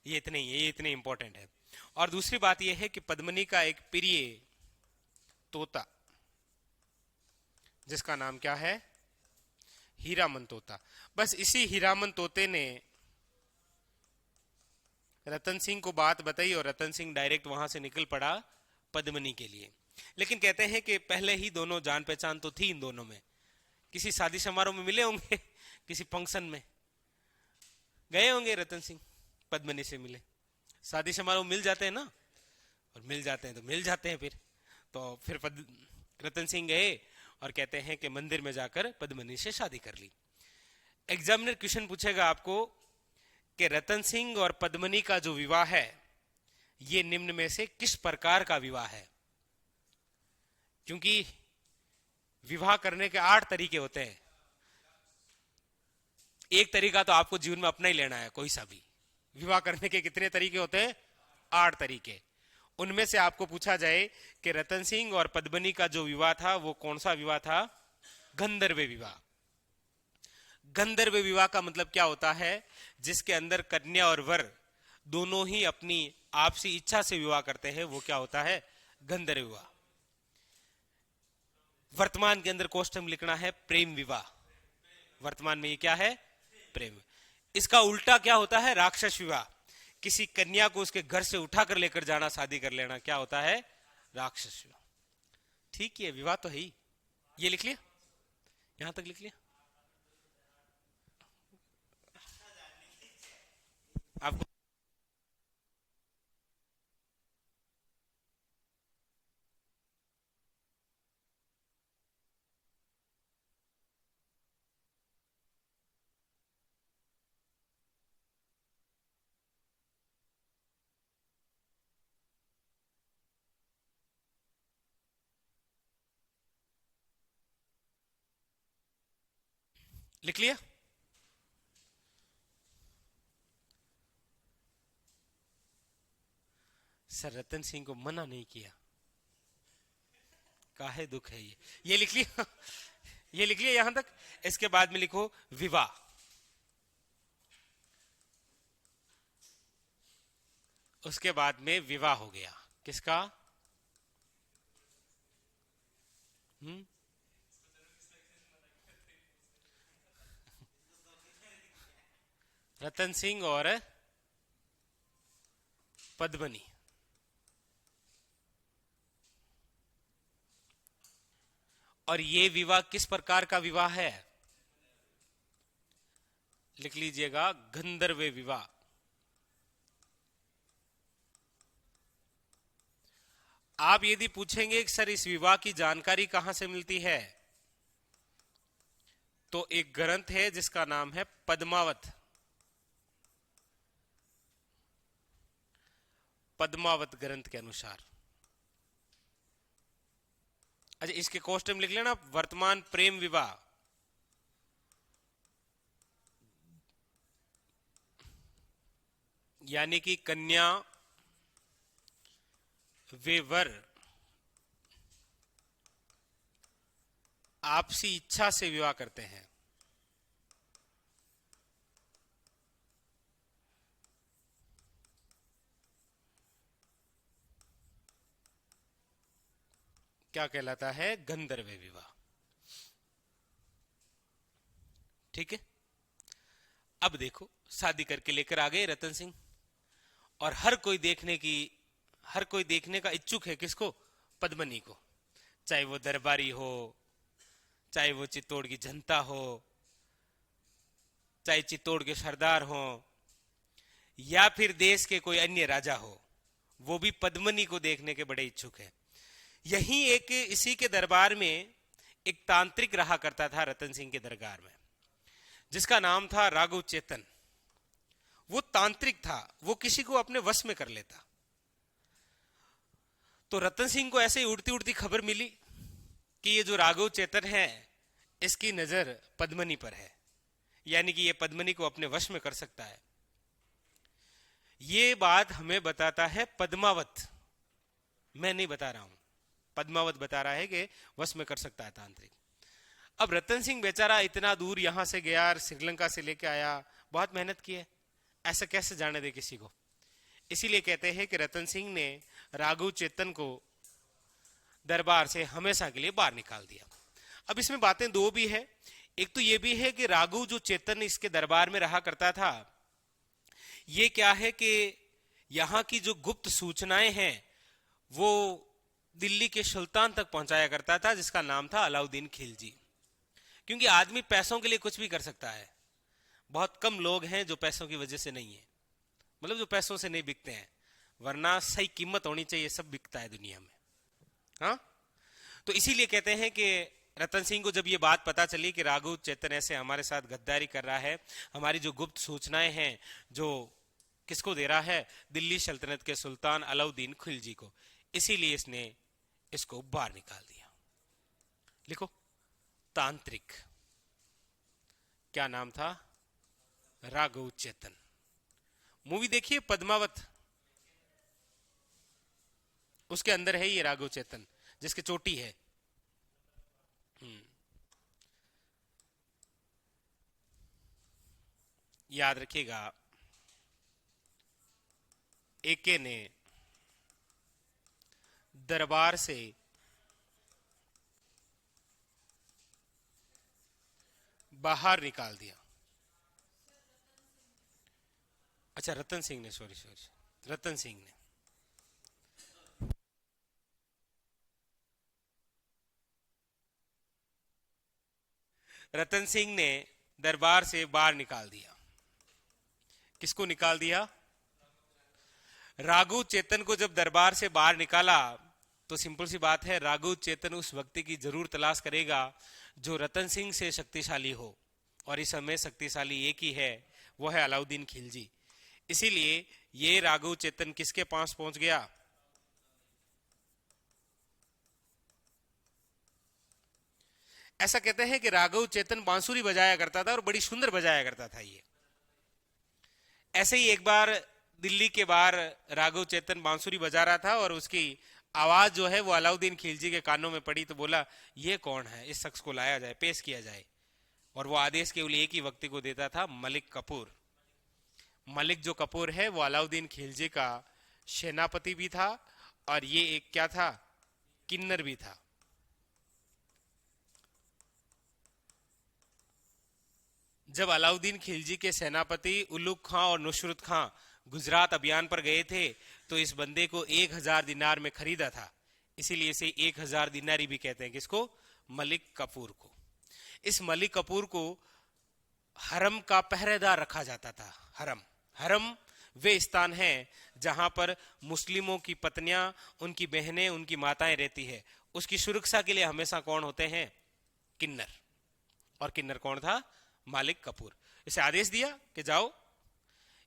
Speaker 1: ये इतने ही है, ये इतने इंपॉर्टेंट है। और दूसरी बात यह है कि पद्मनी का एक प्रिय तोता जिसका नाम क्या है? हीरामन तोता। बस इसी हीरामन तोते ने रतन सिंह को बात बताई और रतन सिंह डायरेक्ट वहां से निकल पड़ा पद्मनी के लिए। लेकिन कहते हैं कि पहले ही दोनों जान पहचान तो थी इन दोनों में। किसी शादी समारोह में मिले होंगे, किसी फंक्शन में गए होंगे, रतन सिंह पद्मनी से मिले। शादी समारोह मिल जाते हैं ना, और मिल जाते हैं तो मिल जाते हैं। फिर रतन सिंह गए और कहते हैं कि मंदिर में जाकर पद्मनी से शादी कर ली। एग्जामिनर क्वेश्चन पूछेगा आपको कि रतन सिंह और पद्मनी का जो विवाह है ये निम्न में से किस प्रकार का विवाह है। क्योंकि विवाह करने के 8 तरीके होते हैं। एक तरीका तो आपको जीवन में अपना ही लेना है, कोई सा भी। विवाह करने के कितने तरीके होते हैं? 8 तरीके। उनमें से आपको पूछा जाए कि रतन सिंह और पद्मनी का जो विवाह था वो कौन सा विवाह था? गंधर्व विवाह। गंधर्व विवाह का मतलब क्या होता है? जिसके अंदर कन्या और वर दोनों ही अपनी आपसी इच्छा से विवाह करते हैं, वो क्या होता है? गंधर्व विवाह। वर्तमान के अंदर कोष्टक में लिखना है प्रेम विवाह। वर्तमान में ये क्या है? प्रेम। इसका उल्टा क्या होता है? राक्षस विवाह। किसी कन्या को उसके घर से उठाकर लेकर जाना, शादी कर लेना, क्या होता है? राक्षस विवाह। ठीक है, विवाह तो है ही। ये लिख लिया, यहां तक लिख लिया आपको? लिख लिया? सर रतन सिंह को मना नहीं किया, काहे दुख है ये लिख लिया ये लिख लिया यहां तक। इसके बाद में लिखो विवाह। उसके बाद में विवाह हो गया किसका? रतन सिंह और पद्मनी। और ये विवाह किस प्रकार का विवाह है? लिख लीजिएगा, गंधर्व विवाह। आप यदि पूछेंगे कि सर इस विवाह की जानकारी कहां से मिलती है, तो एक ग्रंथ है जिसका नाम है पद्मावत। पद्मावत ग्रंथ के अनुसार। अच्छा, इसके कोष्टक में लिख लेना वर्तमान प्रेम विवाह। यानी कि कन्या वे वर आपसी इच्छा से विवाह करते हैं। क्या कहलाता है? गंधर्व विवाह। ठीक है। अब देखो, शादी करके लेकर आ गए रतन सिंह, और हर कोई देखने का इच्छुक है किसको? पद्मनी को। चाहे वो दरबारी हो, चाहे वो चित्तौड़ की जनता हो, चाहे चित्तौड़ के सरदार हो, या फिर देश के कोई अन्य राजा हो, वो भी पद्मनी को देखने के बड़े इच्छुक है। यही एक इसी के दरबार में एक तांत्रिक रहा करता था रतन सिंह के दरबार में, जिसका नाम था राघव चेतन। वो तांत्रिक था, वो किसी को अपने वश में कर लेता। तो रतन सिंह को ऐसे ही उड़ती उड़ती खबर मिली कि ये जो राघव चेतन है इसकी नजर पद्मनी पर है, यानी कि ये पद्मनी को अपने वश में कर सकता है। ये बात हमें बताता है पद्मावत, मैं नहीं बता रहा हूं, पद्मावत बता रहा है कि वश में कर सकता है तांत्रिक। अब रतन सिंह बेचारा इतना दूर यहां से गया, श्रीलंका से लेके आया, बहुत मेहनत की है, ऐसा कैसे जाने दे किसी को। इसीलिए कहते हैं कि रतन सिंह ने राघव चेतन को दरबार से हमेशा के लिए बाहर निकाल दिया। अब इसमें बातें दो भी है। एक तो ये भी है कि राघव जो चेतन इसके दरबार में रहा करता था, ये क्या है कि यहां की जो गुप्त सूचनाएं हैं वो दिल्ली के सुल्तान तक पहुंचाया करता था, जिसका नाम था अलाउद्दीन खिलजी। क्योंकि आदमी पैसों के लिए कुछ भी कर सकता है, बहुत कम लोग हैं जो पैसों की वजह से नहीं है, मतलब जो पैसों से नहीं बिकते हैं, वरना सही कीमत होनी चाहिए, सब बिकता है दुनिया में। हाँ, तो इसीलिए कहते हैं कि रतन सिंह को जब ये बात पता चली कि राघव चेतन ऐसे हमारे साथ गद्दारी कर रहा है, हमारी जो गुप्त सूचनाएं हैं जो किसको दे रहा है, दिल्ली सल्तनत के सुल्तान अलाउद्दीन खिलजी को, इसीलिए इसने इसको बाहर निकाल दिया। लिखो, तांत्रिक, क्या नाम था? राघव चेतन। मूवी देखिए पद्मावत, उसके अंदर है ये राघव चेतन जिसकी चोटी है। याद रखिएगा, एके ने दरबार से बाहर निकाल दिया। अच्छा, रतन सिंह ने, सॉरी सॉरी, रतन सिंह ने। रतन सिंह ने दरबार से बाहर निकाल दिया। किसको निकाल दिया? राघव चेतन को जब दरबार से बाहर निकाला तो सिंपल सी बात है, राघव चेतन उस व्यक्ति की जरूर तलाश करेगा जो रतन सिंह से शक्तिशाली हो, और इस समय शक्तिशाली एक ही है, वो है अलाउद्दीन खिलजी। इसीलिए ये राघव चेतन किसके पास पहुंच गया? ऐसा कहते हैं कि राघव चेतन बांसुरी बजाया करता था और बड़ी सुंदर बजाया करता था ये। ऐसे ही एक बार दिल्ली के बाहर राघव चेतन बांसुरी बजा रहा था और उसकी आवाज जो है वो अलाउद्दीन खिलजी के कानों में पड़ी, तो बोला ये कौन है, इस शख्स को लाया जाए, पेश किया जाए। और वो आदेश केवल एक ही व्यक्ति को देता था, मलिक कपूर। मलिक जो कपूर है वो अलाउद्दीन खिलजी का सेनापति भी था और ये एक क्या था, किन्नर भी था। जब अलाउद्दीन खिलजी के सेनापति उलुग खां और नुसरत खां गुजरात अभियान पर गए थे तो इस बंदे को 1000 दिनार में खरीदा था, इसीलिए इसे 1000 दिनारी भी कहते हैं। किसको? मलिक कपूर को। इस मलिक कपूर को हरम का पहरेदार रखा जाता था। हरम वे स्थान है जहां पर मुस्लिमों की पत्नियां, उनकी बहनें, उनकी माताएं रहती है। उसकी सुरक्षा के लिए हमेशा कौन होते हैं? किन्नर। और किन्नर कौन था? मालिक कपूर। इसे आदेश दिया कि जाओ,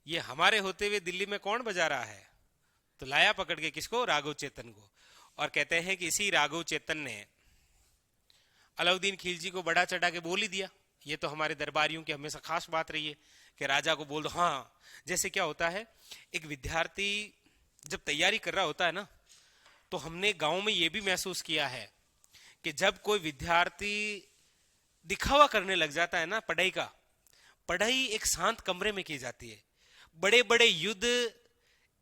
Speaker 1: ये हमारे होते हुए दिल्ली में कौन बजा रहा है, तो लाया पकड़ के किसको? राघव चेतन को। और कहते हैं कि इसी राघव चेतन ने अलाउद्दीन खिलजी को बड़ा चढ़ा के बोल ही दिया। ये तो हमारे दरबारियों की हमेशा खास बात रही है कि राजा को बोल दो। हाँ, जैसे क्या होता है, एक विद्यार्थी जब तैयारी कर रहा होता है ना, तो हमने गांव में ये भी महसूस किया है कि जब कोई विद्यार्थी दिखावा करने लग जाता है ना पढ़ाई का, पढ़ाई एक शांत कमरे में की जाती है। बड़े बड़े युद्ध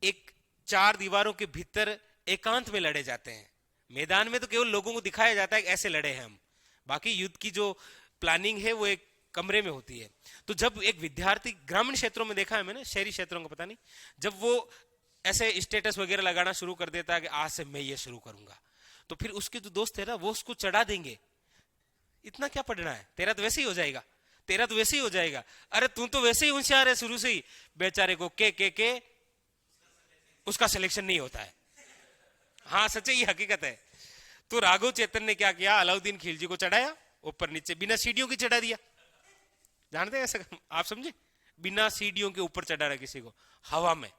Speaker 1: एक 4 दीवारों के भीतर एकांत में लड़े जाते हैं। मैदान में तो केवल लोगों को दिखाया जाता है कि ऐसे लड़े हैं हम, बाकी युद्ध की जो प्लानिंग है वो एक कमरे में होती है। तो जब एक विद्यार्थी, ग्रामीण क्षेत्रों में देखा है मैंने, शहरी क्षेत्रों का पता नहीं, जब वो ऐसे स्टेटस वगैरह लगाना शुरू कर देता है कि आज से मैं ये शुरू करूंगा, तो फिर उसके जो दोस्त है ना वो उसको चढ़ा देंगे, इतना क्या पढ़ना है, तेरा तो वैसे ही हो जाएगा, तेरा तो वैसे ही हो जाएगा, अरे तू तो वैसे ही होशियार है शुरू से ही। बेचारे को के उसका सिलेक्शन नहीं होता है। हाँ, सच्चाई हकीकत है। तो राघव चेतन ने क्या किया, अलाउद्दीन खिलजी को चढ़ाया ऊपर नीचे, बिना सीढ़ियों की चढ़ा दिया। जानते हैं ऐसा, आप समझे, बिना सीढ़ियों के ऊपर चढ़ा रहा किसी को हवा में।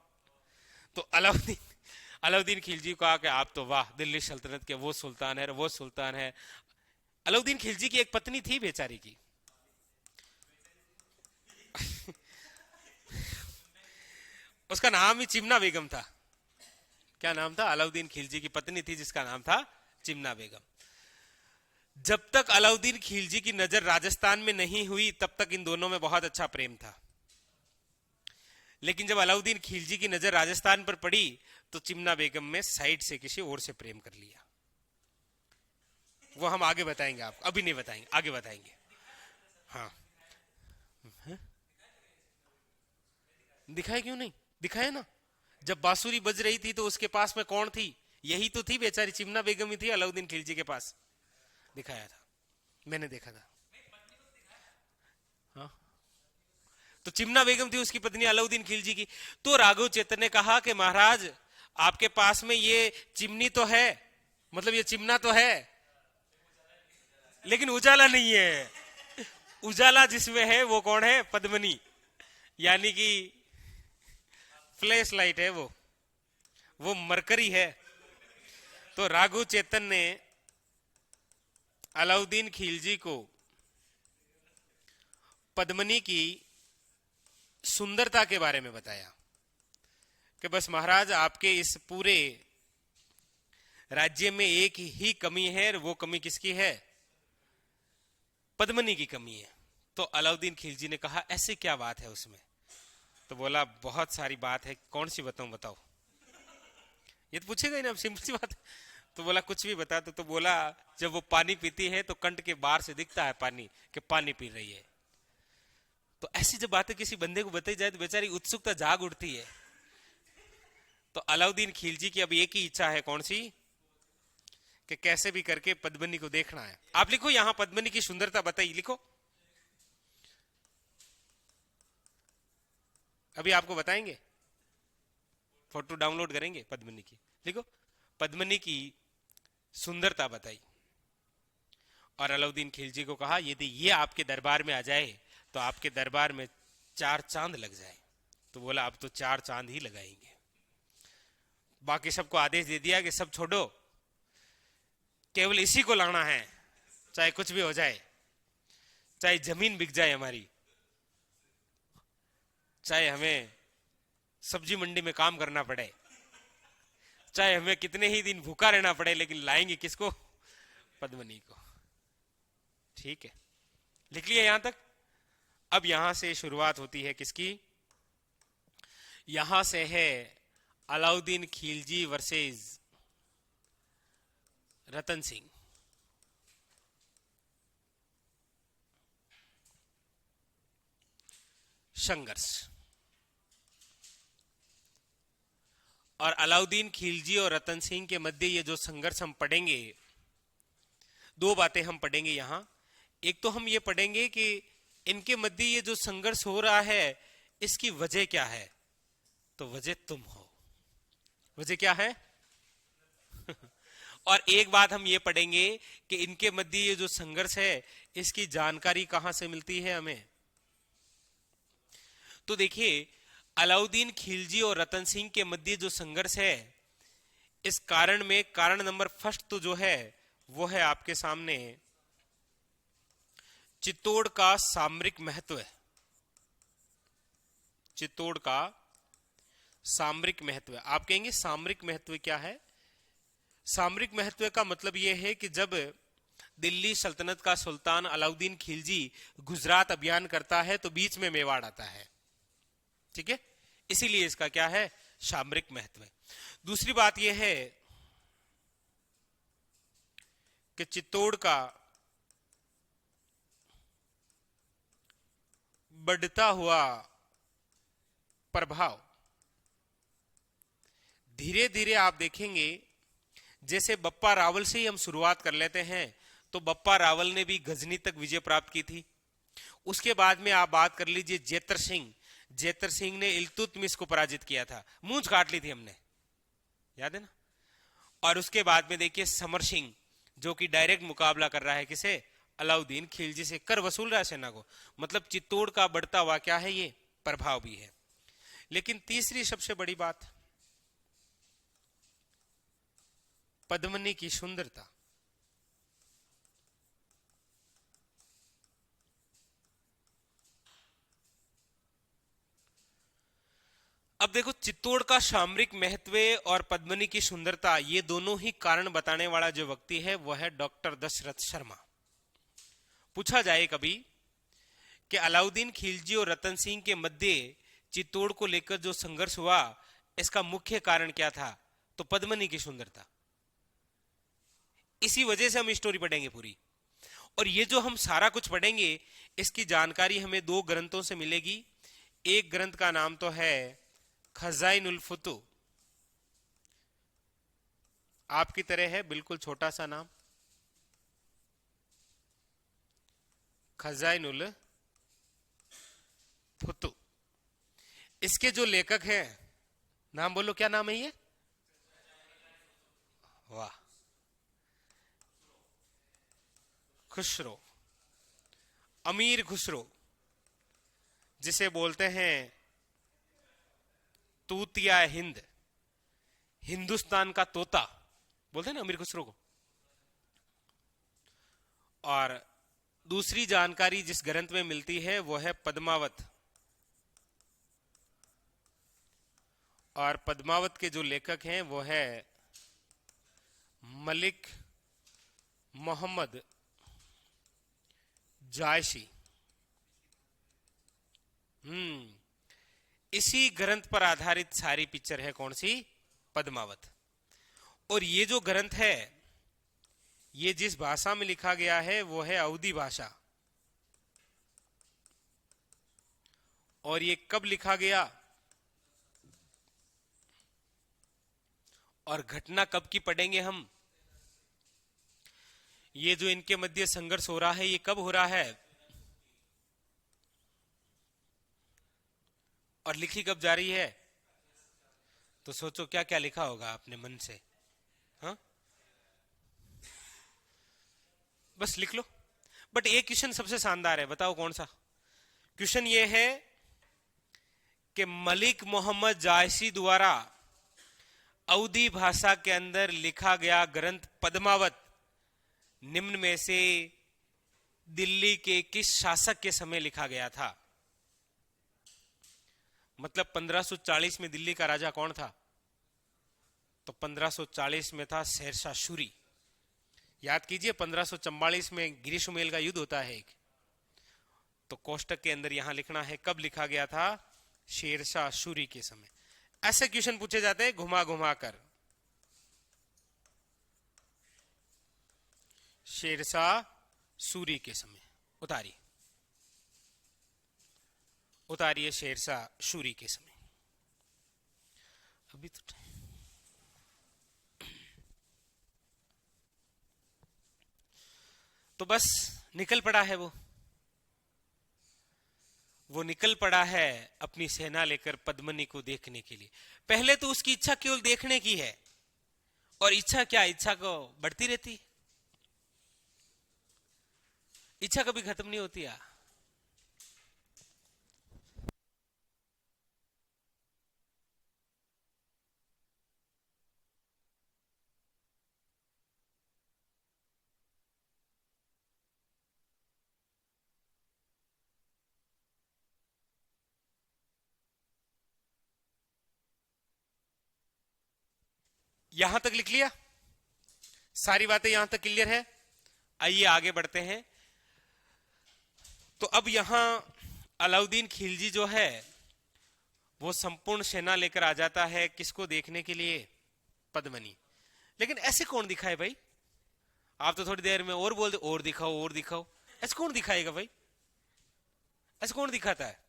Speaker 1: तो अलाउद्दीन खिलजी को कहा कि आप तो वाह, दिल्ली सल्तनत के वो सुल्तान है, वो सुल्तान है। अलाउद्दीन खिलजी की एक पत्नी थी बेचारी की, उसका नाम ही चिमना बेगम था। क्या नाम था? अलाउद्दीन खिलजी की पत्नी थी जिसका नाम था चिमना बेगम। जब तक अलाउद्दीन खिलजी की नजर राजस्थान में नहीं हुई तब तक इन दोनों में बहुत अच्छा प्रेम था, लेकिन जब अलाउद्दीन खिलजी की नजर राजस्थान पर पड़ी तो चिमना बेगम में साइड से किसी और से प्रेम कर लिया। वो हम आगे बताएंगे आपको, अभी नहीं बताएंगे, आगे बताएंगे। हाँ, दिखाए क्यों नहीं? दिखाए ना। जब बांसुरी बज रही थी तो उसके पास में कौन थी? यही तो थी बेचारी, चिमना बेगम ही थी अलाउद्दीन खिलजी के पास। दिखाया था, मैंने देखा था। हाँ, तो चिमना बेगम थी उसकी पत्नी अलाउद्दीन खिलजी की। तो राघव चेतन ने कहा कि महाराज आपके पास में ये चिमनी तो है, मतलब ये चिमना तो है। लेकिन उजाला नहीं है। उजाला जिसमें है वो कौन है? पद्मनी, यानी कि फ्लैश लाइट है वो मरकरी है। तो राघु चेतन ने अलाउद्दीन खिलजी को पद्मनी की सुंदरता के बारे में बताया कि बस महाराज, आपके इस पूरे राज्य में एक ही कमी है, और वो कमी किसकी है? पद्मनी की कमी है। तो अलाउद्दीन खिलजी ने कहा, ऐसी क्या बात है उसमें? तो बोला, बहुत सारी बात है, कौन सी बताऊं? बताओ। ये तो पूछेगा ही ना, अब सिंपल सी बात है। तो बोला, कुछ भी बता। तो बोला, जब वो पानी पीती है तो कंठ के बाहर से दिखता है पानी कि पानी पी रही है। तो ऐसी जब बातें किसी बंदे को बताई जाए तो बेचारी उत्सुकता जाग उठती है। तो अलाउद्दीन खिलजी की अब एक ही इच्छा है, कौन सी? कि कैसे भी करके पद्मनी को देखना है। आप लिखो यहां, पद्मनी की सुंदरता बताइए, लिखो। अभी आपको बताएंगे, फोटो डाउनलोड करेंगे पद्मनी की। लिखो, पद्मनी की सुंदरता बताई। और अलाउद्दीन खिलजी को कहा, यदि ये आपके दरबार में आ जाए तो आपके दरबार में 4 चांद लग जाए। तो बोला, अब तो 4 चांद ही लगाएंगे। बाकी सबको आदेश दे दिया कि सब छोड़ो, केवल इसी को लाना है, चाहे कुछ भी हो जाए, चाहे जमीन बिक जाए हमारी, चाहे हमें सब्जी मंडी में काम करना पड़े, चाहे हमें कितने ही दिन भूखा रहना पड़े, लेकिन लाएंगे किसको? पद्मनी को। ठीक है, लिख लिया यहां तक। अब यहां से शुरुआत होती है किसकी? यहां से है अलाउद्दीन खिलजी वर्सेस रतन सिंह। संघर्ष। और अलाउद्दीन खिलजी और रतन सिंह के मध्य ये जो संघर्ष हम पढ़ेंगे, 2 बातें हम पढ़ेंगे यहां। एक तो हम ये पढ़ेंगे कि इनके मध्य ये जो संघर्ष हो रहा है, इसकी वजह क्या है? तो वजह तुम हो। वजह क्या है? और एक बात हम ये पढ़ेंगे कि इनके मध्य ये जो संघर्ष है, इसकी जानकारी कहां से मिलती है हमें। तो देखिए, अलाउद्दीन खिलजी और रतन सिंह के मध्य जो संघर्ष है, इस कारण में कारण नंबर फर्स्ट तो जो है वो है आपके सामने चित्तौड़ का सामरिक महत्व। चित्तौड़ का सामरिक महत्व। आप कहेंगे सामरिक महत्व क्या है? सामरिक महत्व का मतलब यह है कि जब दिल्ली सल्तनत का सुल्तान अलाउद्दीन खिलजी गुजरात अभियान करता है तो बीच में मेवाड़ आता है। ठीक है, इसीलिए इसका क्या है? सामरिक महत्व। दूसरी बात यह है कि चित्तौड़ का बढ़ता हुआ प्रभाव, धीरे धीरे आप देखेंगे, जैसे बप्पा रावल से ही हम शुरुआत कर लेते हैं, तो बप्पा रावल ने भी गजनी तक विजय प्राप्त की थी। उसके बाद में आप बात कर लीजिए जेतर सिंह। जेतर सिंह ने इल्तुतमिश को पराजित किया था, मूंछ काट ली थी हमने, याद है ना। और उसके बाद में देखिए समर सिंह, जो कि डायरेक्ट मुकाबला कर रहा है किसे? अलाउद्दीन खिलजी से, कर वसूल रहा है सेना को। मतलब चित्तौड़ का बढ़ता हुआ क्या है? ये प्रभाव भी है। लेकिन तीसरी सबसे बड़ी बात, पद्मनी की सुंदरता। अब देखो, चित्तौड़ का सामरिक महत्व और पद्मनी की सुंदरता, ये दोनों ही कारण बताने वाला जो व्यक्ति है वो है डॉक्टर दशरथ शर्मा। पूछा जाए कभी कि अलाउद्दीन खिलजी और रतन सिंह के मध्य चित्तौड़ को लेकर जो संघर्ष हुआ, इसका मुख्य कारण क्या था? तो पद्मनी की सुंदरता। इसी वजह से हम स्टोरी पढ़ेंगे पूरी। और ये जो हम सारा कुछ पढ़ेंगे, इसकी जानकारी हमें 2 ग्रंथों से मिलेगी। एक ग्रंथ का नाम तो है खजाइनुल फुतू, आपकी तरह है, बिल्कुल छोटा सा नाम, खजाइनुल फुतू। इसके जो लेखक हैं, नाम बोलो, क्या नाम है ये? वाह, खुसरो, अमीर खुसरो, जिसे बोलते हैं तूतिया हिंद, हिंदुस्तान का तोता, बोलते हैं ना अमीर खुसरो को। और दूसरी जानकारी जिस ग्रंथ में मिलती है वो है पद्मावत, और पद्मावत के जो लेखक हैं वो है मलिक मोहम्मद जायशी। इसी ग्रंथ पर आधारित सारी पिक्चर है कौन सी? पद्मावत। और ये जो ग्रंथ है ये जिस भाषा में लिखा गया है वो है अवधी भाषा। और ये कब लिखा गया और घटना कब की पढ़ेंगे हम? ये जो इनके मध्य संघर्ष हो रहा है ये कब हो रहा है और लिखी कब जा रही है? तो सोचो क्या क्या लिखा होगा अपने मन से। हाँ, बस लिख लो। बट एक क्वेश्चन सबसे शानदार है, बताओ कौन सा? क्वेश्चन ये है कि मलिक मोहम्मद जायसी द्वारा अवधी भाषा के अंदर लिखा गया ग्रंथ पद्मावत निम्न में से दिल्ली के किस शासक के समय लिखा गया था? मतलब 1540 में दिल्ली का राजा कौन था? तो 1540 में था शेरशाह सूरी। याद कीजिए 1544 में गिरिशुमेल का युद्ध होता है एक। तो कोष्टक के अंदर यहां लिखना है कब लिखा गया था? शेरशाह सूरी के समय। ऐसे क्वेश्चन पूछे जाते हैं घुमा घुमा कर। शेरशाह सूरी के समय उतारिए, उतारिए शेरशाह सूरी के समय। अभी तो बस निकल पड़ा है वो निकल पड़ा है अपनी सेना लेकर पद्मिनी को देखने के लिए। पहले तो उसकी इच्छा केवल देखने की है, और इच्छा क्या, इच्छा को बढ़ती रहती है, इच्छा कभी खत्म नहीं होती है। यहां तक लिख लिया, सारी बातें यहां तक क्लियर है। आइए आगे बढ़ते हैं। तो अब यहां अलाउद्दीन खिलजी जो है वो संपूर्ण सेना लेकर आ जाता है किसको देखने के लिए? पद्मिनी। लेकिन ऐसे कौन दिखाए भाई? आप तो थोड़ी देर में और बोल दे और दिखाओ और दिखाओ, ऐसे कौन दिखाएगा भाई? ऐसे कौन दिखाता है?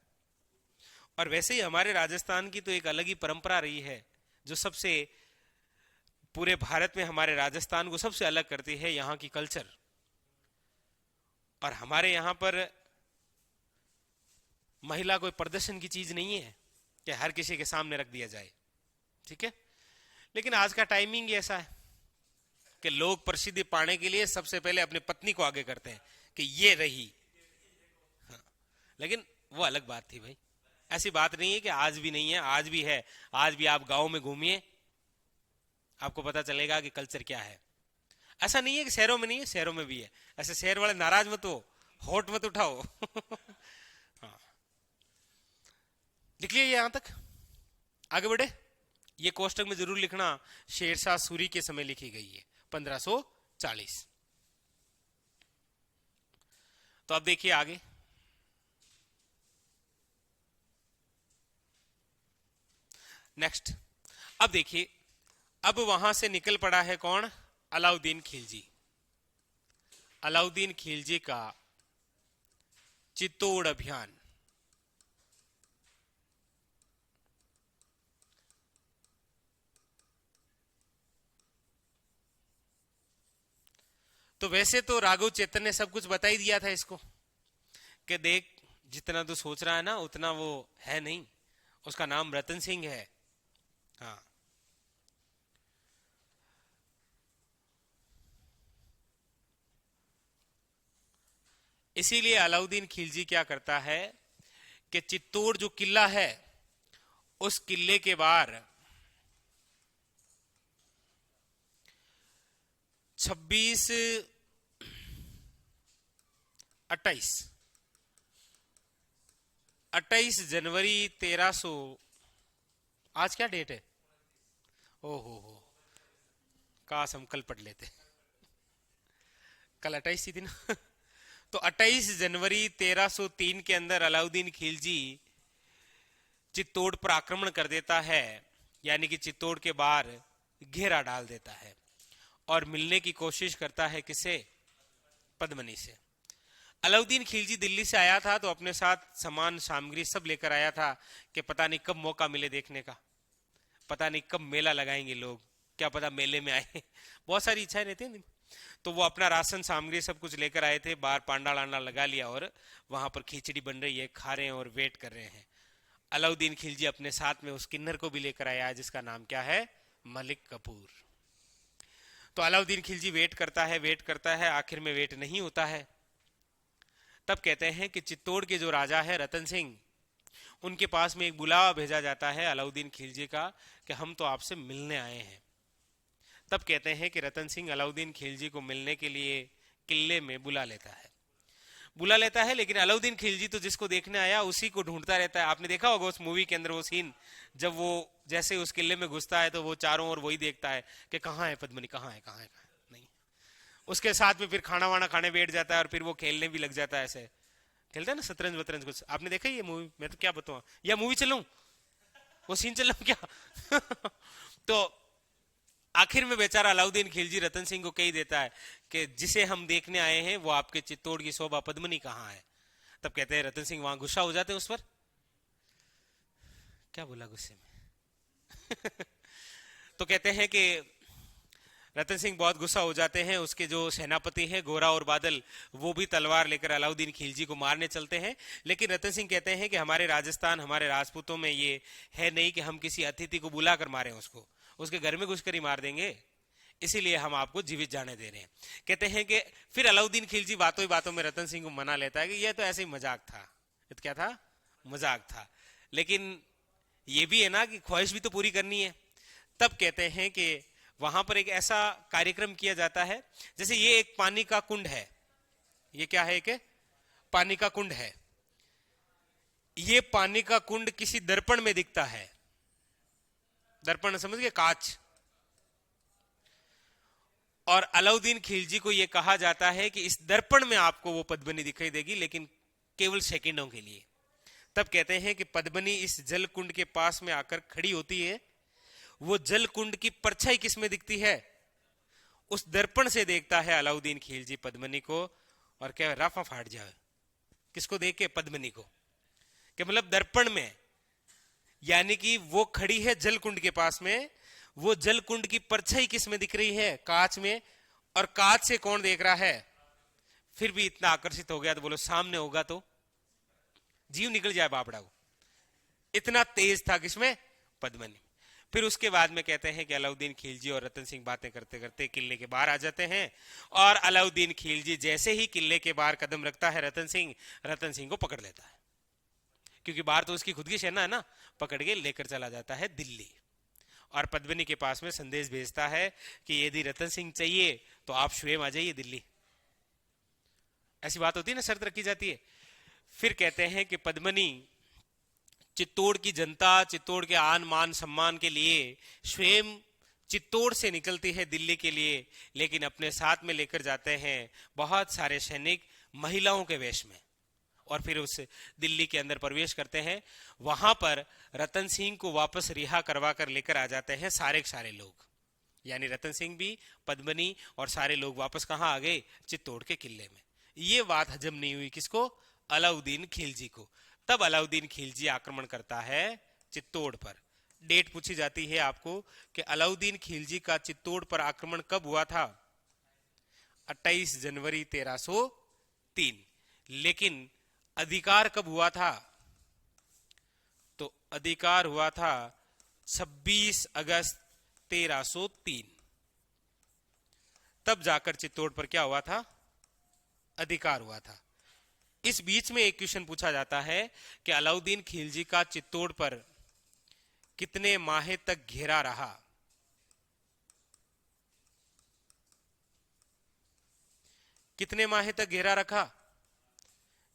Speaker 1: और वैसे ही हमारे राजस्थान की तो एक अलग ही परंपरा रही है जो सबसे पूरे भारत में हमारे राजस्थान को सबसे अलग करती है, यहां की कल्चर। और हमारे यहां पर महिला कोई प्रदर्शन की चीज नहीं है कि हर किसी के सामने रख दिया जाए, ठीक है। लेकिन आज का टाइमिंग ऐसा है कि लोग प्रसिद्धि पाने के लिए सबसे पहले अपनी पत्नी को आगे करते हैं कि ये रही। हाँ, लेकिन वो अलग बात थी भाई, ऐसी बात नहीं है कि आज भी नहीं है, आज भी है। आज भी आप गांव में घूमिए, आपको पता चलेगा कि कल्चर क्या है। ऐसा नहीं है कि शहरों में नहीं है, शहरों में भी है। ऐसे शहर वाले नाराज मत हो, होठ मत उठाओ। हाँ, लिख लिया यहां तक, आगे बढ़े। ये कोष्टक में जरूर लिखना शेरशाह सूरी के समय लिखी गई है 1540। तो अब देखिए आगे। नेक्स्ट, अब देखिए, अब वहां से निकल पड़ा है कौन? अलाउद्दीन खिलजी। अलाउद्दीन खिलजी का चित्तौड़ अभियान। तो वैसे तो राघव चेतन ने सब कुछ बता ही दिया था इसको कि देख जितना तू सोच रहा है ना उतना वो है नहीं, उसका नाम रतन सिंह है। हाँ, इसीलिए अलाउद्दीन खिलजी क्या करता है कि चित्तौड़ जो किला है उस किले के बाहर 26 28 जनवरी 1300, आज क्या डेट है? हो काश हम कल पढ़ लेते, कल 28 ही थी ना। तो 28 जनवरी 1303 के अंदर अलाउद्दीन खिलजी चित्तौड़ पर आक्रमण कर देता है, यानी कि चित्तौड़ के बाहर घेरा डाल देता है और मिलने की कोशिश करता है किसे? पद्मनी से। अलाउद्दीन खिलजी दिल्ली से आया था तो अपने साथ सामान सामग्री सब लेकर आया था कि पता नहीं कब मौका मिले देखने का, पता नहीं कब मेला लगाएंगे लोग, क्या पता मेले में आए। बहुत सारी इच्छाएं रहती हैं। तो वो अपना राशन सामग्री सब कुछ लेकर आए थे, बाहर पांडा लांडा लगा लिया और वहां पर खिचड़ी बन रही है, खा रहे हैं और वेट कर रहे हैं। अलाउद्दीन खिलजी अपने साथ में उस किन्नर को भी लेकर आया जिसका नाम क्या है? मलिक कपूर। तो अलाउद्दीन खिलजी वेट करता है, आखिर में वेट नहीं होता है। तब कहते हैं कि चित्तौड़ के जो राजा है रतन सिंह, उनके पास में एक बुलावा भेजा जाता है अलाउद्दीन खिलजी का कि हम तो आपसे मिलने आए हैं। तब कहते हैं कि रतन सिंह अलाउद्दीन खिलजी को मिलने के लिए किले में बुला लेता है, लेकिन अलाउद्दीन खिलजी तो जिसको देखने आया उसी को ढूंढता रहता है। आपने देखा होगा उस मूवी के अंदर वो सीन, जब वो जैसे उस किले में घुसता है तो वो चारों ओर वही देखता है कि कहाँ है पद्मनी, कहाँ है नहीं। उसके साथ में फिर खाना वाना खाने बैठ जाता है और फिर वो खेलने भी लग जाता है, ऐसे खेलता है ना शतरंज वतरंज कुछ। आपने देखा ये मूवी? मैं तो क्या बताऊं, या मूवी चलूं, वो सीन चल रहा क्या? तो आखिर में बेचारा अलाउद्दीन खिलजी रतन सिंह को कह देता है कि जिसे हम देखने आए हैं वो आपके चित्तौड़ की शोभा पद्मनी कहाँ है। तब कहते हैं रतन सिंह वहां गुस्सा हो जाते हैं उस पर, क्या बोला गुस्से में? तो कहते हैं कि रतन सिंह बहुत गुस्सा हो जाते हैं। उसके जो सेनापति हैं गोरा और बादल, वो भी तलवार लेकर अलाउद्दीन खिलजी को मारने चलते हैं। लेकिन रतन सिंह कहते हैं कि हमारे राजस्थान, हमारे राजपूतों में ये है नहीं कि हम किसी अतिथि को बुलाकर मारें, उसके घर में घुसकर ही मार देंगे, इसीलिए हम आपको जीवित जाने दे रहे हैं। कहते हैं कि फिर अलाउद्दीन खिलजी बातों ही बातों में रतन सिंह को मना लेता है कि यह तो ऐसे ही मजाक था। ये तो क्या था? मजाक था। लेकिन ये भी है ना कि ख्वाहिश भी तो पूरी करनी है। तब कहते हैं कि वहां पर एक ऐसा कार्यक्रम किया जाता है, जैसे ये एक पानी का कुंड है, ये क्या है? एक पानी का कुंड है। ये पानी का कुंड किसी दर्पण में दिखता है। दर्पण समझ गए? कांच। और अलाउद्दीन खिलजी को यह कहा जाता है कि इस दर्पण में आपको वो पद्मनी दिखाई देगी, लेकिन केवल सेकंडों के लिए। तब कहते हैं कि पद्मनी इस जल कुंड के पास में आकर खड़ी होती है। वो जल कुंड की परछाई किसमें दिखती है? उस दर्पण से देखता है अलाउद्दीन खिलजी पद्मनी को और क्या राफा फाट जाए। किसको देख के? पद्मनी को। कि मतलब दर्पण में, यानी कि वो खड़ी है जल कुंड के पास में, वो जल कुंड की परछाई किस में दिख रही है? कांच में। और कांच से कौन देख रहा है? फिर भी इतना आकर्षित हो गया तो बोलो सामने होगा तो जीव निकल जाए बापड़ा को, इतना तेज था किसमें? पद्मनी। फिर उसके बाद में कहते हैं कि अलाउद्दीन खिलजी और रतन सिंह बातें करते करते किले के बाहर आ जाते हैं। और अलाउद्दीन खिलजी जैसे ही किले के बाहर कदम रखता है रतन सिंह को पकड़ लेता है, क्योंकि बाहर तो उसकी खुद की सेना है ना। पकड़ के लेकर चला जाता है दिल्ली और पद्मनी के पास में संदेश भेजता है कि यदि रतन सिंह चाहिए तो आप स्वयं आ जाइए दिल्ली। ऐसी बात होती है ना, शर्त रखी जाती है। फिर कहते हैं कि पद्मनी चित्तौड़ की जनता, चित्तौड़ के आन मान सम्मान के लिए स्वयं चित्तौड़ से निकलती है दिल्ली के लिए, लेकिन अपने साथ में लेकर जाते हैं बहुत सारे सैनिक महिलाओं के वेश में। और फिर उस दिल्ली के अंदर प्रवेश करते हैं। वहां पर रतन सिंह को वापस रिहा करवा कर लेकर आ जाते हैं सारे के सारे लोग, यानी रतन सिंह भी, पद्मनी और सारे लोग वापस कहां आ गए? चित्तौड़ के किले में। ये बात हजम नहीं हुई किसको? अलाउद्दीन खिलजी को। तब अलाउद्दीन खिलजी आक्रमण करता है चित्तौड़ पर। डेट पूछी जाती है आपको कि अलाउद्दीन खिलजी का चित्तौड़ पर आक्रमण कब हुआ था? 28 जनवरी 1303। लेकिन अधिकार कब हुआ था? तो अधिकार हुआ था 26 अगस्त 1303। तब जाकर चित्तौड़ पर क्या हुआ था? अधिकार हुआ था। इस बीच में एक क्वेश्चन पूछा जाता है कि अलाउद्दीन खिलजी का चित्तौड़ पर कितने माह तक घेरा रहा। कितने माह तक घेरा रखा?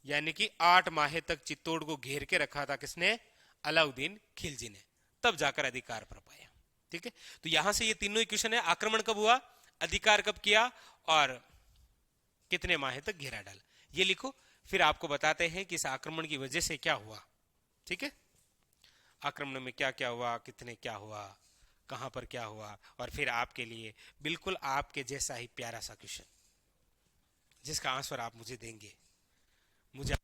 Speaker 1: यानी कि 8 माह तक चित्तौड़ को घेर के रखा था किसने? अलाउद्दीन खिलजी ने। तब जाकर अधिकार पर पाया। ठीक है, तो यहां से ये तीनों इक्वेशन है। आक्रमण कब हुआ, अधिकार कब किया, और कितने माह तक घेरा डाला, ये लिखो। फिर आपको बताते हैं कि इस आक्रमण की वजह से क्या हुआ। ठीक है, आक्रमण में क्या क्या हुआ, कितने क्या हुआ, कहां पर क्या हुआ, और फिर आपके लिए बिल्कुल आपके जैसा ही प्यारा सा क्वेश्चन जिसका आंसर आप मुझे देंगे। मुझे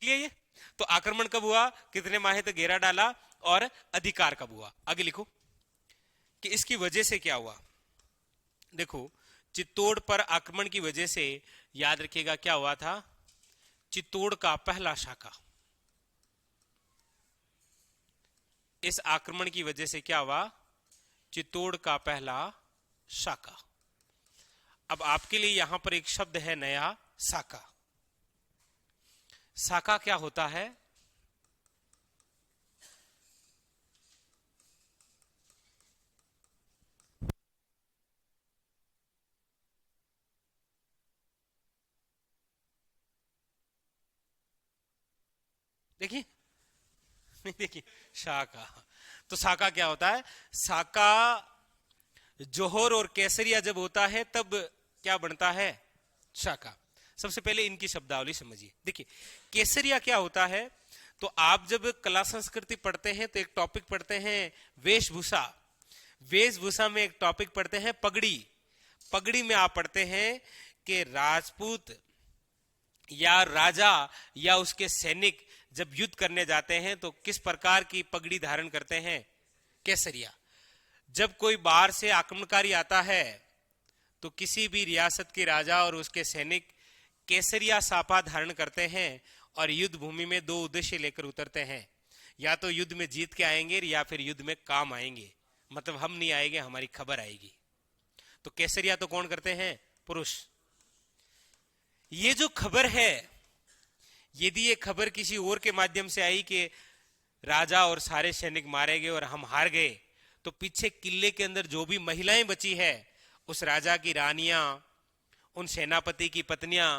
Speaker 1: ये तो आक्रमण कब हुआ, कितने माह तक घेरा डाला, और अधिकार कब हुआ। आगे लिखो कि इसकी वजह से क्या हुआ। देखो, चित्तौड़ पर आक्रमण की वजह से याद रखिएगा क्या हुआ था। चित्तौड़ का पहला शाखा, इस आक्रमण की वजह से क्या हुआ, चित्तौड़ का पहला शाखा। अब आपके लिए यहां पर एक शब्द है नया, साका। साका क्या होता है? देखिए देखिए, शाका। तो साका क्या होता है? साका जोहर और केसरिया जब होता है तब क्या बनता है? शाका। सबसे पहले इनकी शब्दावली समझिए। देखिए, केसरिया क्या होता है, तो आप जब कला संस्कृति पढ़ते हैं तो एक टॉपिक पढ़ते हैं वेशभूषा। वेशभूषा में एक टॉपिक पढ़ते हैं पगड़ी। पगड़ी में आप पढ़ते हैं कि राजपूत या राजा या उसके सैनिक जब युद्ध करने जाते हैं तो किस प्रकार की पगड़ी धारण करते हैं? केसरिया। जब कोई बाहर से आक्रमणकारी आता है तो किसी भी रियासत के राजा और उसके सैनिक केसरिया साफा धारण करते हैं और युद्ध भूमि में दो उद्देश्य लेकर उतरते हैं। या तो युद्ध में जीत के आएंगे या फिर युद्ध में काम आएंगे। मतलब हम नहीं आएंगे, हमारी खबर आएगी। तो केसरिया तो कौन करते हैं? पुरुष। ये जो खबर है, यदि ये खबर किसी और के माध्यम से आई कि राजा और सारे सैनिक मारे गए और हम हार गए, तो पीछे किले के अंदर जो भी महिलाएं बची है, उस राजा की रानियां, उन सेनापति की पत्नियां,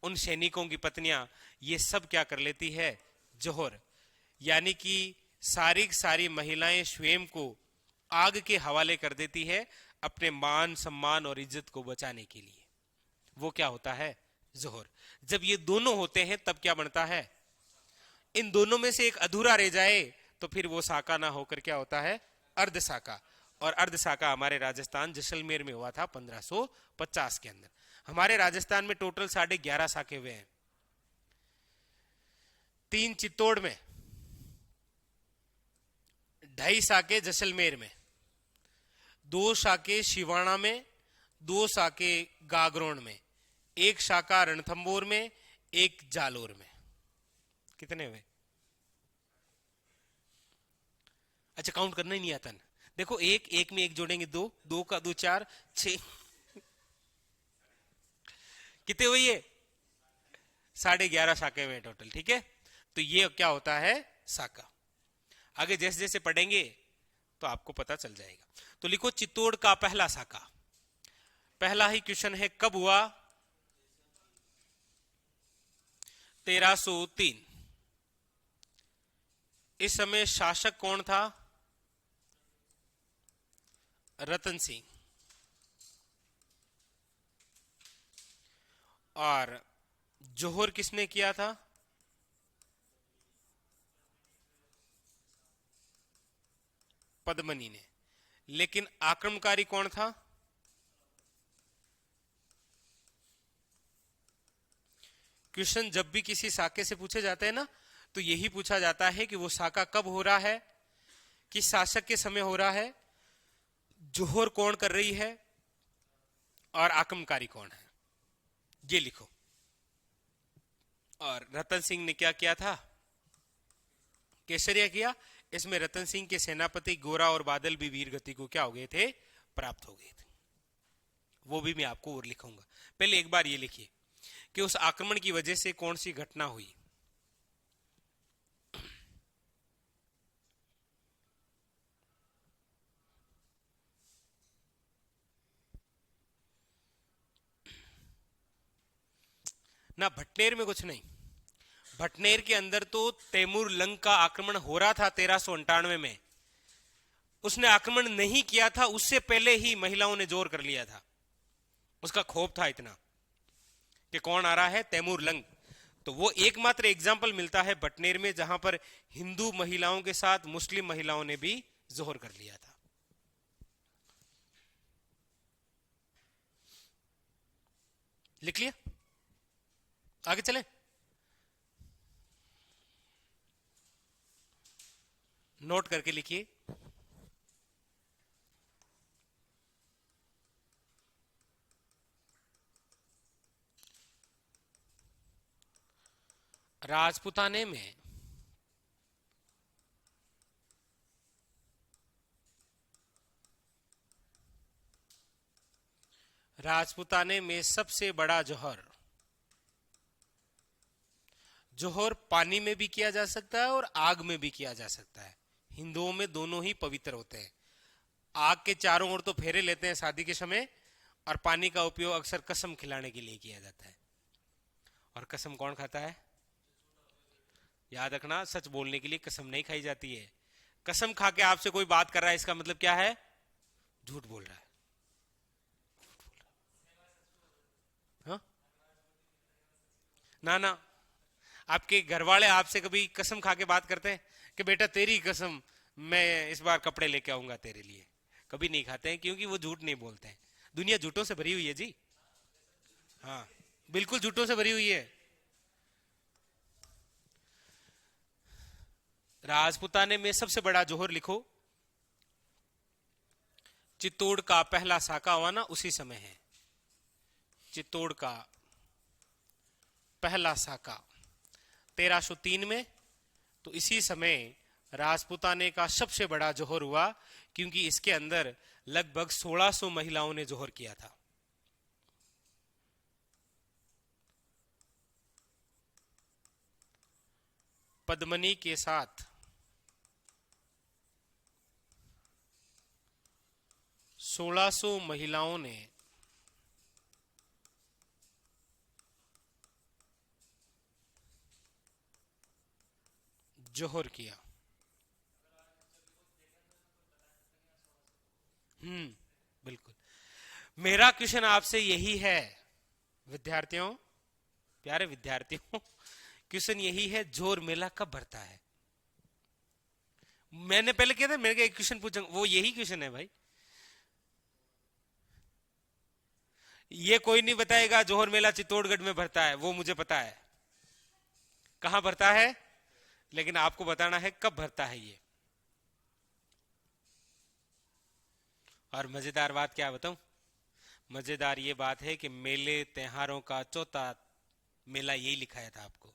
Speaker 1: उन सैनिकों की पत्नियां, ये सब क्या कर लेती है? जोहर। यानी कि सारी महिलाएं स्वयं को आग के हवाले कर देती है अपने मान सम्मान और इज्जत को बचाने के लिए। वो क्या होता है? जोहर। जब ये दोनों होते हैं तब क्या बनता है? इन दोनों में से एक अधूरा रह जाए तो फिर वो साका ना होकर क्या होता है? अर्ध साका। और अर्ध साका हमारे राजस्थान जैसलमेर में हुआ था 1550 के अंदर। हमारे राजस्थान में टोटल 11.5 साके हुए हैं। 3 चित्तौड़ में, 2.5 साके जैसलमेर में। दो शाखे शिवाणा में, दो शाखे गागरोन में, एक शाखा रणथंबोर में, एक जालोर में। कितने हुए? अच्छा, काउंट करना ही नहीं आता ना। देखो, एक एक में एक जोड़ेंगे दो, दो का दो चार, छह। कितने हुए ये? 11.5 शाखे हुए टोटल। ठीक है, तो ये क्या होता है? शाखा। आगे जैसे जैसे पढ़ेंगे तो आपको पता चल जाएगा। तो लिखो चित्तौड़ का पहला शाखा। पहला ही क्वेश्चन है, कब हुआ? 1303। इस समय शासक कौन था? रतन सिंह। और जोहर किसने किया था? पद्मनी ने। लेकिन आक्रमणकारी कौन था? क्वेश्चन जब भी किसी शाखे से पूछे जाते हैं ना, तो यही पूछा जाता है कि वो शाखा कब हो रहा है, किस शासक के समय हो रहा है, जोहर कौन कर रही है, और आक्रमणकारी कौन है। ये लिखो। और रतन सिंह ने क्या किया था? केसरिया किया। इसमें रतन सिंह के सेनापति गोरा और बादल भी वीर गति को क्या हो गए थे? प्राप्त हो गए थे। वो भी मैं आपको और लिखूंगा। पहले एक बार ये लिखिए कि उस आक्रमण की वजह से कौन सी घटना हुई। ना भटनेर में कुछ नहीं। भटनेर के अंदर तो तैमूर लंग का आक्रमण हो रहा था 1398 में। उसने आक्रमण नहीं किया था, उससे पहले ही महिलाओं ने जोर कर लिया था। उसका खौफ था इतना कि कौन आ रहा है? तैमूर लंग। तो वो एकमात्र एग्जाम्पल मिलता है बटनेर में, जहां पर हिंदू महिलाओं के साथ मुस्लिम महिलाओं ने भी जोहर कर लिया था। लिख लिया? आगे चले। नोट करके लिखिए। राजपुताने में सबसे बड़ा जोहर, जोहर पानी में भी किया जा सकता है और आग में भी किया जा सकता है। हिंदुओं में दोनों ही पवित्र होते हैं। आग के चारों ओर तो फेरे लेते हैं शादी के समय, और पानी का उपयोग अक्सर कसम खिलाने के लिए किया जाता है। और कसम कौन खाता है? याद रखना, सच बोलने के लिए कसम नहीं खाई जाती है। कसम खा के आपसे कोई बात कर रहा है, इसका मतलब क्या है? झूठ बोल रहा है। हाँ? ना ना, आपके घर वाले आपसे कभी कसम खा के बात करते हैं कि बेटा तेरी कसम, मैं इस बार कपड़े लेके आऊंगा तेरे लिए? कभी नहीं खाते हैं, क्योंकि वो झूठ नहीं बोलते हैं। दुनिया झूठों से भरी हुई है जी। हाँ, बिल्कुल झूठों से भरी हुई है। राजपुताने में सबसे बड़ा जोहर लिखो। चित्तौड़ का पहला साका हुआ ना, उसी समय है। चित्तौड़ का पहला साका 1303 में। तो इसी समय राजपुताने का सबसे बड़ा जोहर हुआ, क्योंकि इसके अंदर लगभग 1600 महिलाओं ने जोहर किया था। पद्मनी के साथ 1600 महिलाओं ने जोहर किया। बिल्कुल। मेरा क्वेश्चन आपसे यही है विद्यार्थियों, प्यारे विद्यार्थियों, क्वेश्चन यही है, जोर मेला कब भरता है? मैंने पहले किया था, मेरे को एक क्वेश्चन पूछा, वो यही क्वेश्चन है भाई। ये कोई नहीं बताएगा जोहर मेला चित्तौड़गढ़ में भरता है, वो मुझे पता है कहां भरता है, लेकिन आपको बताना है कब भरता है ये। और मजेदार बात क्या बताऊं? मजेदार ये बात है कि मेले त्योहारों का चौथा मेला यही लिखाया था आपको।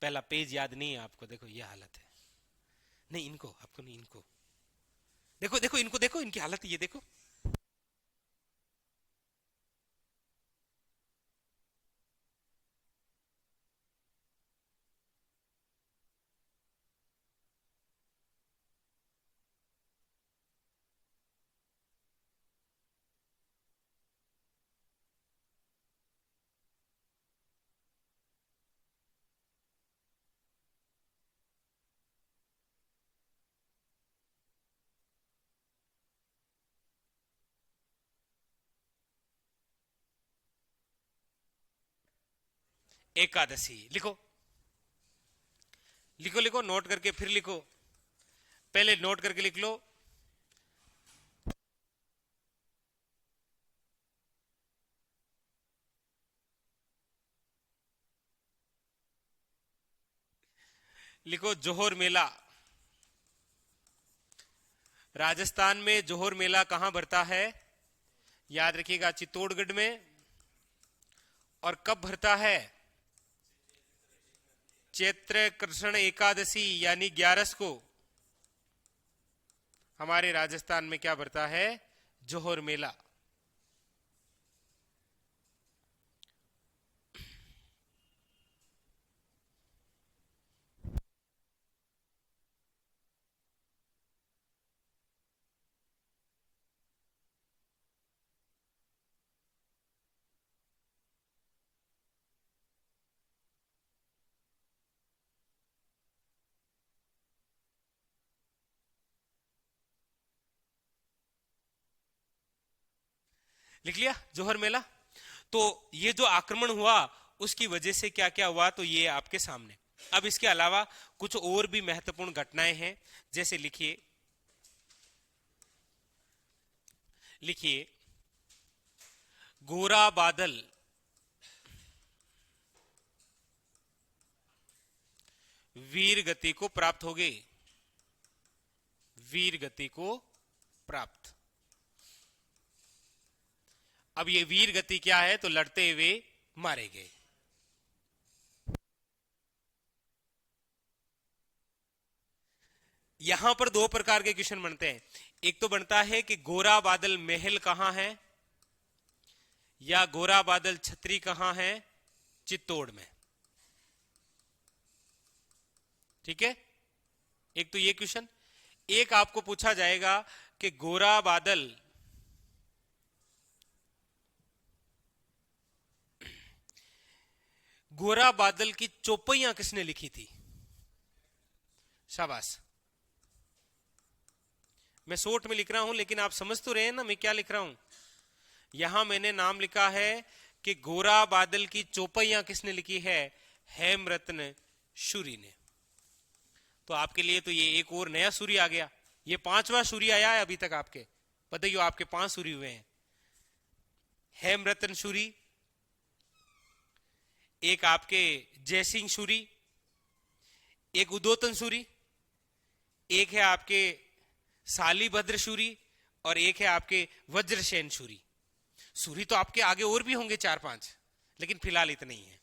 Speaker 1: पहला पेज याद नहीं है आपको, देखो ये हालत है। नहीं इनको, आपको नहीं, इनको देखो, देखो इनको देखो, इनकी हालत ये देखो। एकादशी लिखो, लिखो लिखो, नोट करके फिर लिखो। पहले नोट करके लिख लो। लिखो जोहर मेला। राजस्थान में जोहर मेला कहां भरता है? याद रखिएगा, चित्तौड़गढ़ में। और कब भरता है? चैत्र कृष्ण एकादशी यानी 11 को हमारे राजस्थान में क्या भरता है? जोहर मेला। लिख लिया जोहर मेला। तो ये जो आक्रमण हुआ उसकी वजह से क्या क्या हुआ, तो ये आपके सामने। अब इसके अलावा कुछ और भी महत्वपूर्ण घटनाएं हैं, जैसे लिखिए, लिखिए गोरा बादल वीर गति को प्राप्त हो गए। वीर गति को प्राप्त। अब ये वीर गति क्या है? तो लड़ते हुए मारे गए। यहां पर दो प्रकार के क्वेश्चन बनते हैं। एक तो बनता है कि गोरा बादल महल कहां है, या गोरा बादल छतरी कहां है? चित्तौड़ में। ठीक है, एक तो ये क्वेश्चन। एक आपको पूछा जाएगा कि गोरा बादल गोरा बादल की चौपाइयां किसने लिखी थी? शाबाश। मैं शॉर्ट में लिख रहा हूं, लेकिन आप समझ तो रहे हैं ना मैं क्या लिख रहा हूं। यहां मैंने नाम लिखा है कि गोरा बादल की चौपाइयां किसने लिखी है? हेमरत्न शूरी ने। तो आपके लिए तो ये एक और नया सूर्य आ गया। ये 5वां सूर्य आया है अभी तक आपके, बताइए आपके 5 सूर्य हुए हैं। हेमरत्न शूरी, एक आपके जयसिंह सूरी, एक उदोतन सूरी, एक है आपके सालीभद्र सूरी, और एक है आपके वज्रसेन सूरी। सूरी तो आपके आगे और भी होंगे 4-5, लेकिन फिलहाल इतने ही है।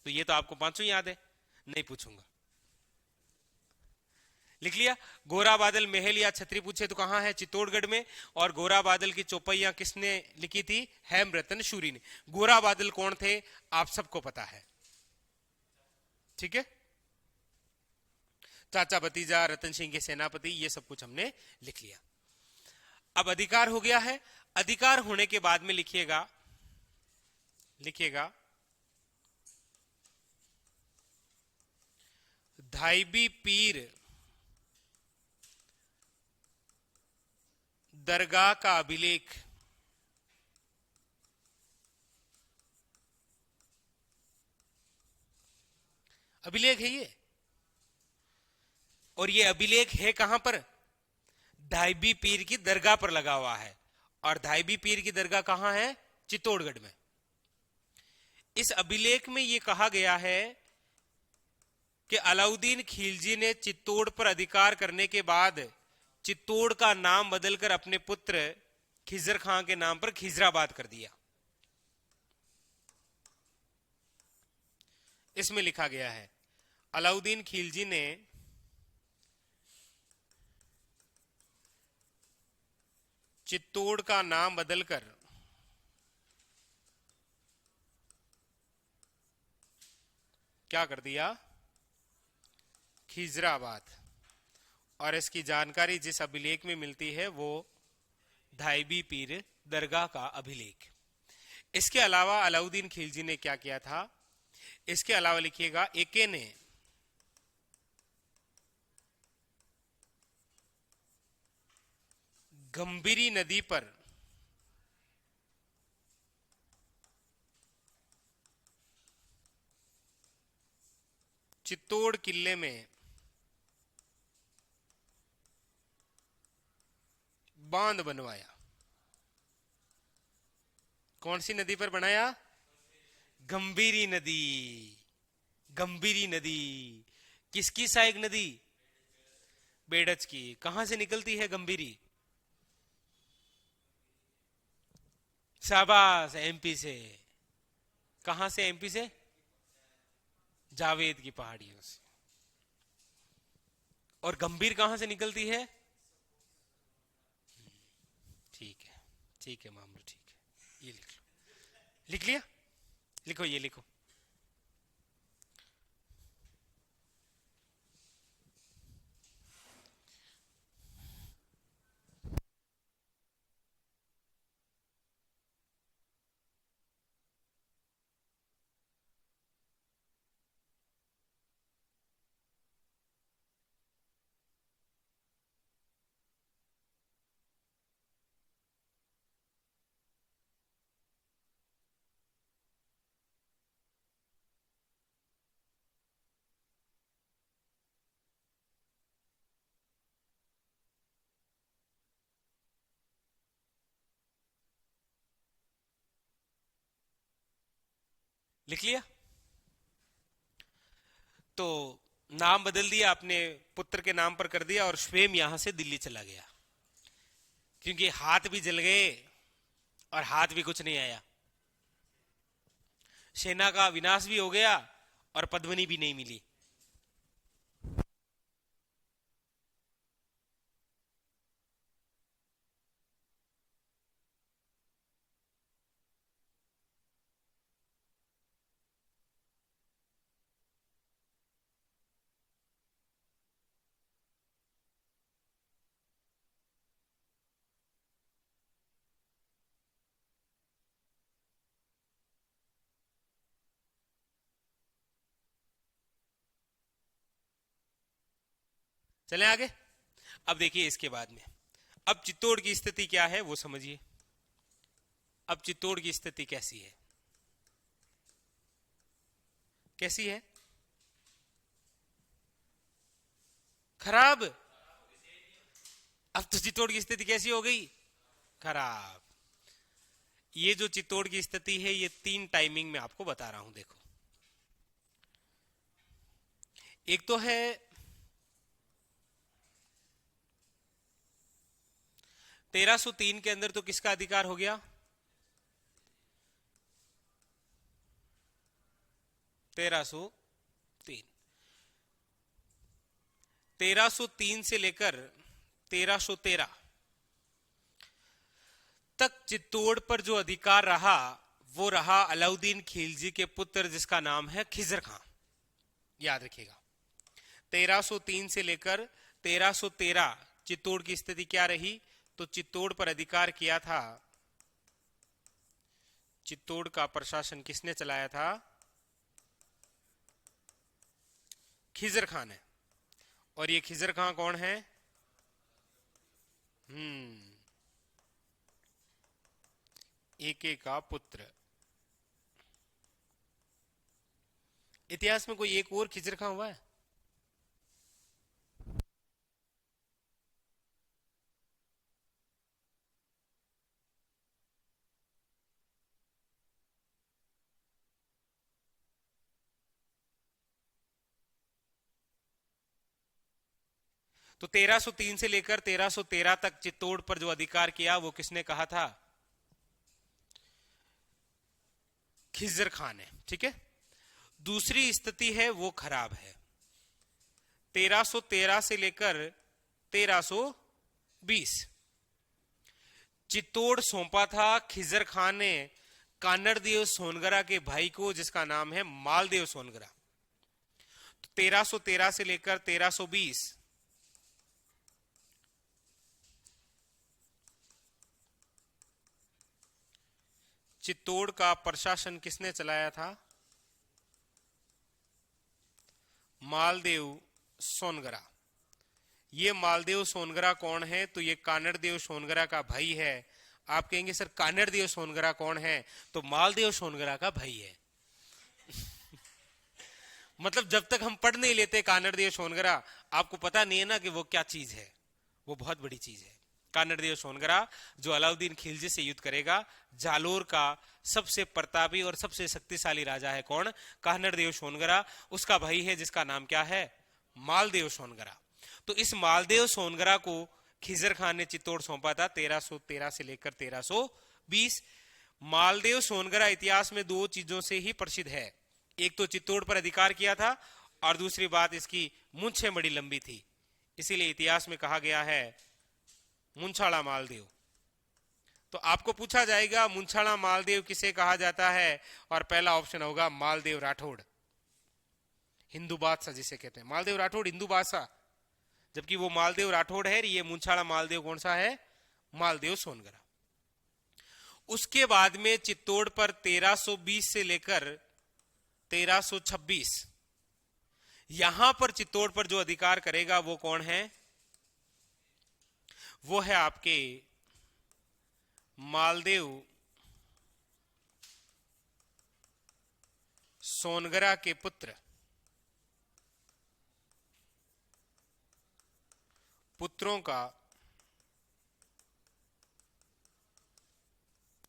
Speaker 1: तो ये तो आपको 5 याद है, नहीं पूछूंगा। लिख लिया। गोरा बादल महल या छतरी पूछे तो कहां है? चित्तौड़गढ़ में। और गोरा बादल की चौपाइयां किसने लिखी थी? हेमरत्न शूरी ने। गोरा बादल कौन थे? आप सबको पता है। ठीक है, चाचा भतीजा, रतन सिंह के सेनापति, ये सब कुछ हमने लिख लिया। अब अधिकार हो गया है। अधिकार होने के बाद में लिखिएगा, लिखिएगा धाइबी पीर दरगाह का अभिलेख। अभिलेख है ये, और ये अभिलेख है कहां पर? धाइबी पीर की दरगाह पर लगा हुआ है। और धाइबी पीर की दरगाह कहां है? चित्तौड़गढ़ में। इस अभिलेख में यह कहा गया है कि अलाउद्दीन खिलजी ने चित्तौड़ पर अधिकार करने के बाद चित्तौड़ का नाम बदलकर अपने पुत्र खिजर खां के नाम पर खिजराबाद कर दिया। इसमें लिखा गया है अलाउद्दीन खिलजी ने चित्तौड़ का नाम बदलकर क्या कर दिया, खिजराबाद। और इसकी जानकारी जिस अभिलेख में मिलती है वो धाइबी पीर दरगाह का अभिलेख। इसके अलावा अलाउद्दीन खिलजी ने क्या किया था, इसके अलावा लिखिएगा एके ने गंभीरी नदी पर चित्तौड़ किले में बांध बनवाया। कौन सी नदी पर बनाया, गंभीरी नदी। गंभीरी नदी किसकी सहायक नदी, बेडच की। कहां से निकलती है गंभीरी, शाबाश, एमपी से। कहां से, एमपी से, जावेद की पहाड़ियों से। और गंभीर कहां से निकलती है, ठीक है, ठीक है मामला, ठीक है, ये लिख लो। लिख लिया, लिखो, ये लिखो। लिख लिया। तो नाम बदल दिया, अपने पुत्र के नाम पर कर दिया और स्वयं यहां से दिल्ली चला गया, क्योंकि हाथ भी जल गए और हाथ भी कुछ नहीं आया। सेना का विनाश भी हो गया और पद्मनी भी नहीं मिली। चले आगे। अब देखिए इसके बाद में, अब चित्तौड़ की स्थिति क्या है वो समझिए। अब चित्तौड़ की स्थिति कैसी है, कैसी है, खराब। अब तो चित्तौड़ की स्थिति कैसी हो गई, खराब। ये जो चित्तौड़ की स्थिति है ये 3 टाइमिंग में आपको बता रहा हूं, देखो। एक तो है 1303 के अंदर तो किसका अधिकार हो गया, 1303। 1303 से लेकर 1313 तक चित्तौड़ पर जो अधिकार रहा वो रहा अलाउद्दीन खिलजी के पुत्र जिसका नाम है खिजर खां। याद रखिएगा, 1303 से लेकर 1313 चित्तौड़ की स्थिति क्या रही, तो चित्तौड़ पर अधिकार किया था, चित्तौड़ का प्रशासन किसने चलाया था, खिजर खान ने। और ये खिजर खां कौन है, एके का पुत्र। इतिहास में कोई एक और खिजर खां हुआ है, तो 1303 से लेकर 1313 तक चित्तौड़ पर जो अधिकार किया वो किसने कहा था? खिज्र खान है। ठीक है, दूसरी स्थिति है वो खराब है। 1313 से लेकर 1320 चित्तौड़ सौंपा था खिज्र खान ने कानड़देव सोनगरा के भाई को, जिसका नाम है मालदेव सोनगरा। तो 1313 से लेकर 1320 चित्तौड़ का प्रशासन किसने चलाया था? मालदेव सोनगरा। ये मालदेव सोनगरा कौन है? तो ये कानड़देव सोनगरा का भाई है। आप कहेंगे सर कानड़देव सोनगरा कौन है? तो मालदेव सोनगरा का भाई है। मतलब जब तक हम पढ़ नहीं लेते कानड़देव सोनगरा, आपको पता नहीं है ना कि वो क्या चीज है। वो बहुत बड़ी चीज है। कानड़देव सोनगरा जो अलाउद्दीन खिलजी से युद्ध करेगा, जालोर का सबसे प्रतापी और सबसे शक्तिशाली राजा है कौन? कानड़देव सोनगरा। उसका भाई है जिसका नाम क्या है? मालदेव सोनगरा। तो इस मालदेव सोनगरा को खिज्र खान ने चित्तौड़ सौंपा था 1313 से लेकर 1320। मालदेव सोनगरा इतिहास में दो चीजों से ही प्रसिद्ध है। एक तो चित्तौड़ पर अधिकार किया था और दूसरी बात इसकी मूंछें बड़ी लंबी थी, इसीलिए इतिहास में कहा गया है मूंछाड़ा मालदेव। तो आपको पूछा जाएगा मूंछाड़ा मालदेव किसे कहा जाता है, और पहला ऑप्शन होगा मालदेव राठौड़, हिंदू बादशाह जिसे कहते हैं। मालदेव राठौड़ हिंदू बादशाह, जबकि वो मालदेव राठौड़ है। ये मूंछाड़ा मालदेव कौन सा है? मालदेव सोनगरा। उसके बाद में चित्तौड़ पर 1320 से लेकर 1326 यहां पर चित्तौड़ पर जो अधिकार करेगा वो कौन है? वो है आपके मालदेव सोनगरा के पुत्रों का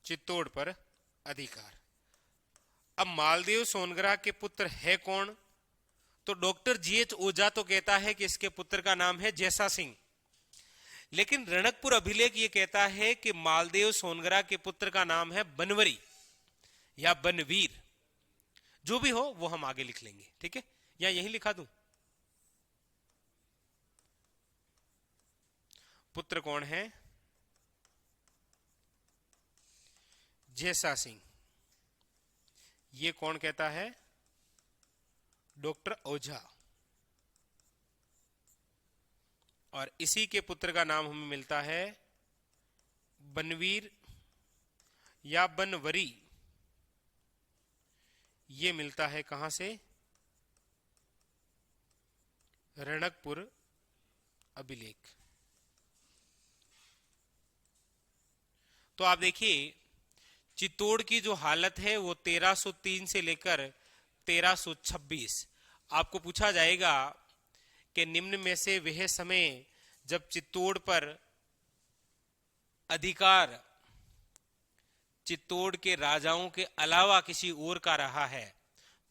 Speaker 1: चित्तौड़ पर अधिकार। अब मालदेव सोनगरा के पुत्र है कौन? तो डॉक्टर जीएच ओझा तो कहता है कि इसके पुत्र का नाम है जैसा सिंह, लेकिन रणकपुर अभिलेख ये कहता है कि मालदेव सोनगरा के पुत्र का नाम है बनवरी या बनवीर। जो भी हो वो हम आगे लिख लेंगे, ठीक है, या यही लिखा दूं? पुत्र कौन है? जैसा सिंह। ये कौन कहता है? डॉक्टर ओझा। और इसी के पुत्र का नाम हमें मिलता है बनवीर या बनवरी। ये मिलता है कहां से? रणकपुर अभिलेख। तो आप देखिए चित्तौड़ की जो हालत है वो 1303 से लेकर 1326। आपको पूछा जाएगा कि निम्न में से वह समय जब चित्तौड़ पर अधिकार चित्तौड़ के राजाओं के अलावा किसी और का रहा है,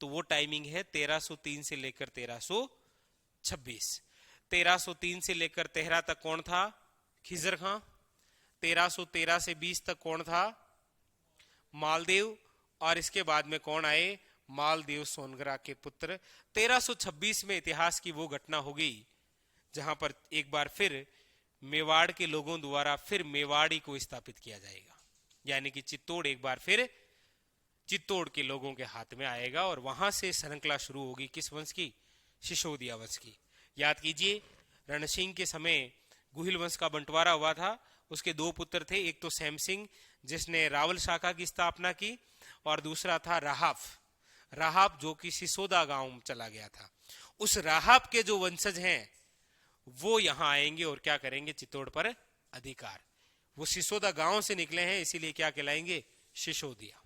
Speaker 1: तो वो टाइमिंग है 1303 से लेकर 1326। 1303 से लेकर 13 तक कौन था? खिज्र खां। 1313 से 20 तक कौन था? मालदेव। और इसके बाद में कौन आए? मालदेव सोनगरा के पुत्र। 1326 में इतिहास की वो घटना हो गई जहां पर एक बार फिर मेवाड़ के लोगों द्वारा फिर मेवाड़ी को स्थापित किया जाएगा, यानी कि चित्तौड़ एक बार फिर चित्तौड़ के लोगों के हाथ में आएगा और वहां से श्रृंखला शुरू होगी। किस वंश की? सिसोदिया वंश की। याद कीजिए रण सिंह के समय गुहिल वंश का बंटवारा हुआ था। उसके दो पुत्र थे, एक तो सैम सिंह जिसने रावल शाखा की स्थापना की, और दूसरा था राहाब जो कि सिसोदा गांव चला गया था। उस राहाब के जो वंशज हैं वो यहां आएंगे और क्या करेंगे? चित्तौड़ पर अधिकार। वो सिसोदा गांव से निकले हैं, इसीलिए क्या कहलाएंगे? सिसोदिया।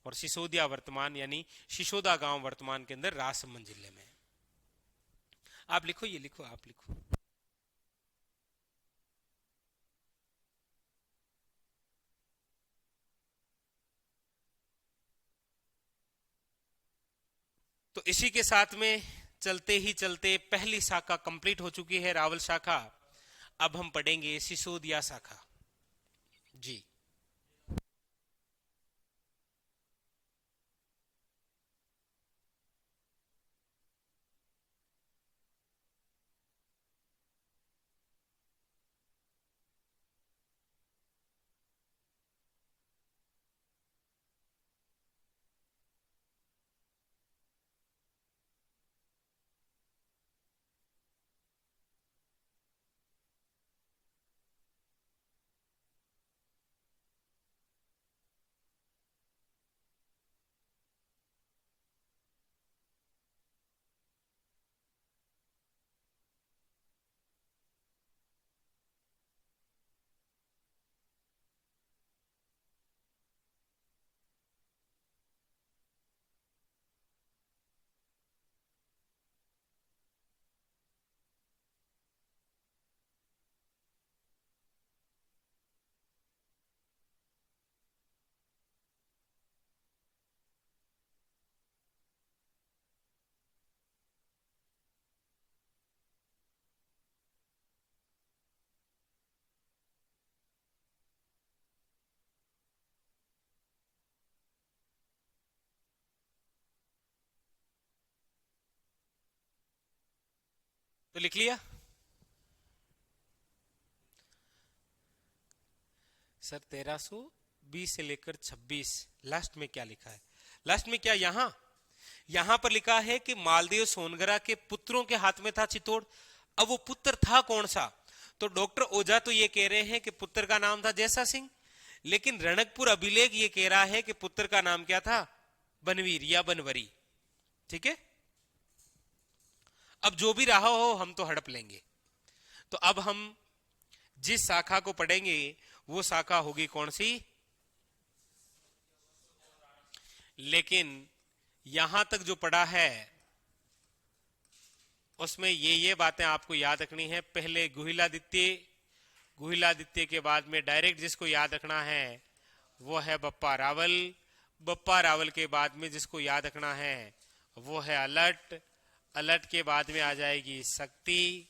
Speaker 1: और सिसोदिया वर्तमान यानी सिसोदा गांव वर्तमान के अंदर राजसमंद जिले में। आप लिखो, ये लिखो, आप लिखो। तो इसी के साथ में चलते ही चलते पहली शाखा कंप्लीट हो चुकी है, रावल शाखा। अब हम पढ़ेंगे सिसोदिया शाखा जी। तो लिख लिया सर? 1320 से लेकर 26 लास्ट में क्या लिखा है? लास्ट में क्या यहां पर लिखा है कि मालदेव सोनगरा के पुत्रों के हाथ में था चित्तौड़। अब वो पुत्र था कौन सा? तो डॉक्टर ओझा तो ये कह रहे हैं कि पुत्र का नाम था जैसा सिंह, लेकिन रणकपुर अभिलेख ये कह रहा है कि पुत्र का नाम क्या था? बनवीर या बनवरी। ठीक है, अब जो भी रहा हो हम तो हड़प लेंगे। तो अब हम जिस शाखा को पढ़ेंगे वो शाखा होगी कौन सी? लेकिन यहां तक जो पढ़ा है उसमें ये बातें आपको याद रखनी है। पहले गुहिलादित्य के बाद में डायरेक्ट जिसको याद रखना है वो है बप्पा रावल। बप्पा रावल के बाद में जिसको याद रखना है वो है अलट। अलट के बाद में आ जाएगी शक्ति,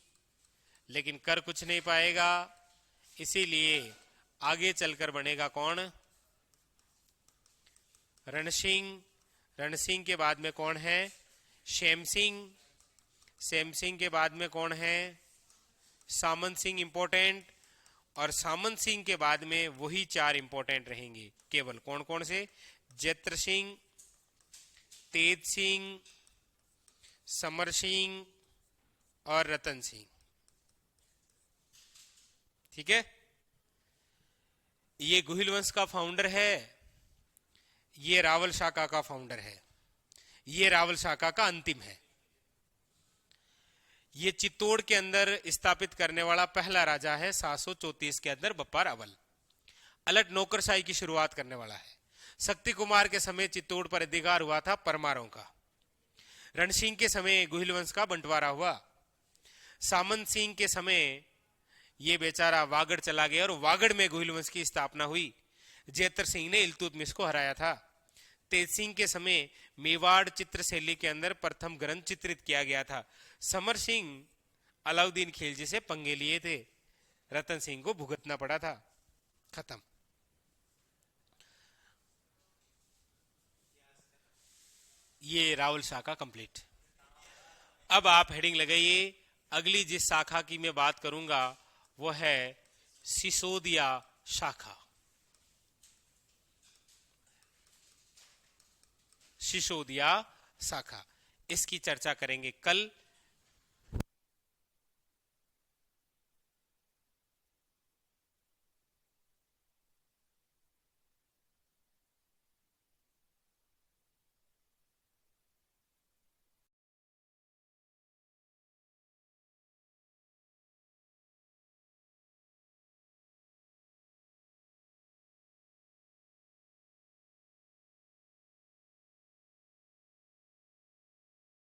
Speaker 1: लेकिन कर कुछ नहीं पाएगा, इसीलिए आगे चलकर बनेगा कौन? रणसिंह। रणसिंह के बाद में कौन है? शेम सिंह। शेम सिंह के बाद में कौन है? सामंत सिंह इंपॉर्टेंट। और सामंत सिंह के बाद में वही 4 इंपॉर्टेंट रहेंगे केवल। कौन कौन से? जैत्र सिंह, तेज सिंह, समर सिंह और रतन सिंह। ठीक है, ये गुहिल वंश का फाउंडर है, ये रावल शाखा का फाउंडर है, ये रावल शाखा का अंतिम है। ये चित्तौड़ के अंदर स्थापित करने वाला पहला राजा है 734 के अंदर बप्पा रावल। अलट नौकरशाही की शुरुआत करने वाला है। शक्ति कुमार के समय चित्तौड़ पर अधिकार हुआ था परमारों का। रणसिंह के समय गुहिल वंश का बंटवारा हुआ। सामंत सिंह के समय ये बेचारा वागड़ चला गया और वागड़ में गुहिल वंश की स्थापना हुई। जैतर सिंह ने इल्तुतमिश को हराया था। तेज सिंह के समय मेवाड़ चित्रशैली के अंदर प्रथम ग्रंथ चित्रित किया गया था। समर सिंह अलाउद्दीन खिलजी से पंगे लिए थे, रतन सिंह को भुगतना पड़ा था। खत्म। ये रावल शाखा कंप्लीट। अब आप हेडिंग लगाइए। अगली जिस शाखा की मैं बात करूंगा वो है सिसोदिया शाखा। सिसोदिया शाखा, इसकी चर्चा करेंगे कल।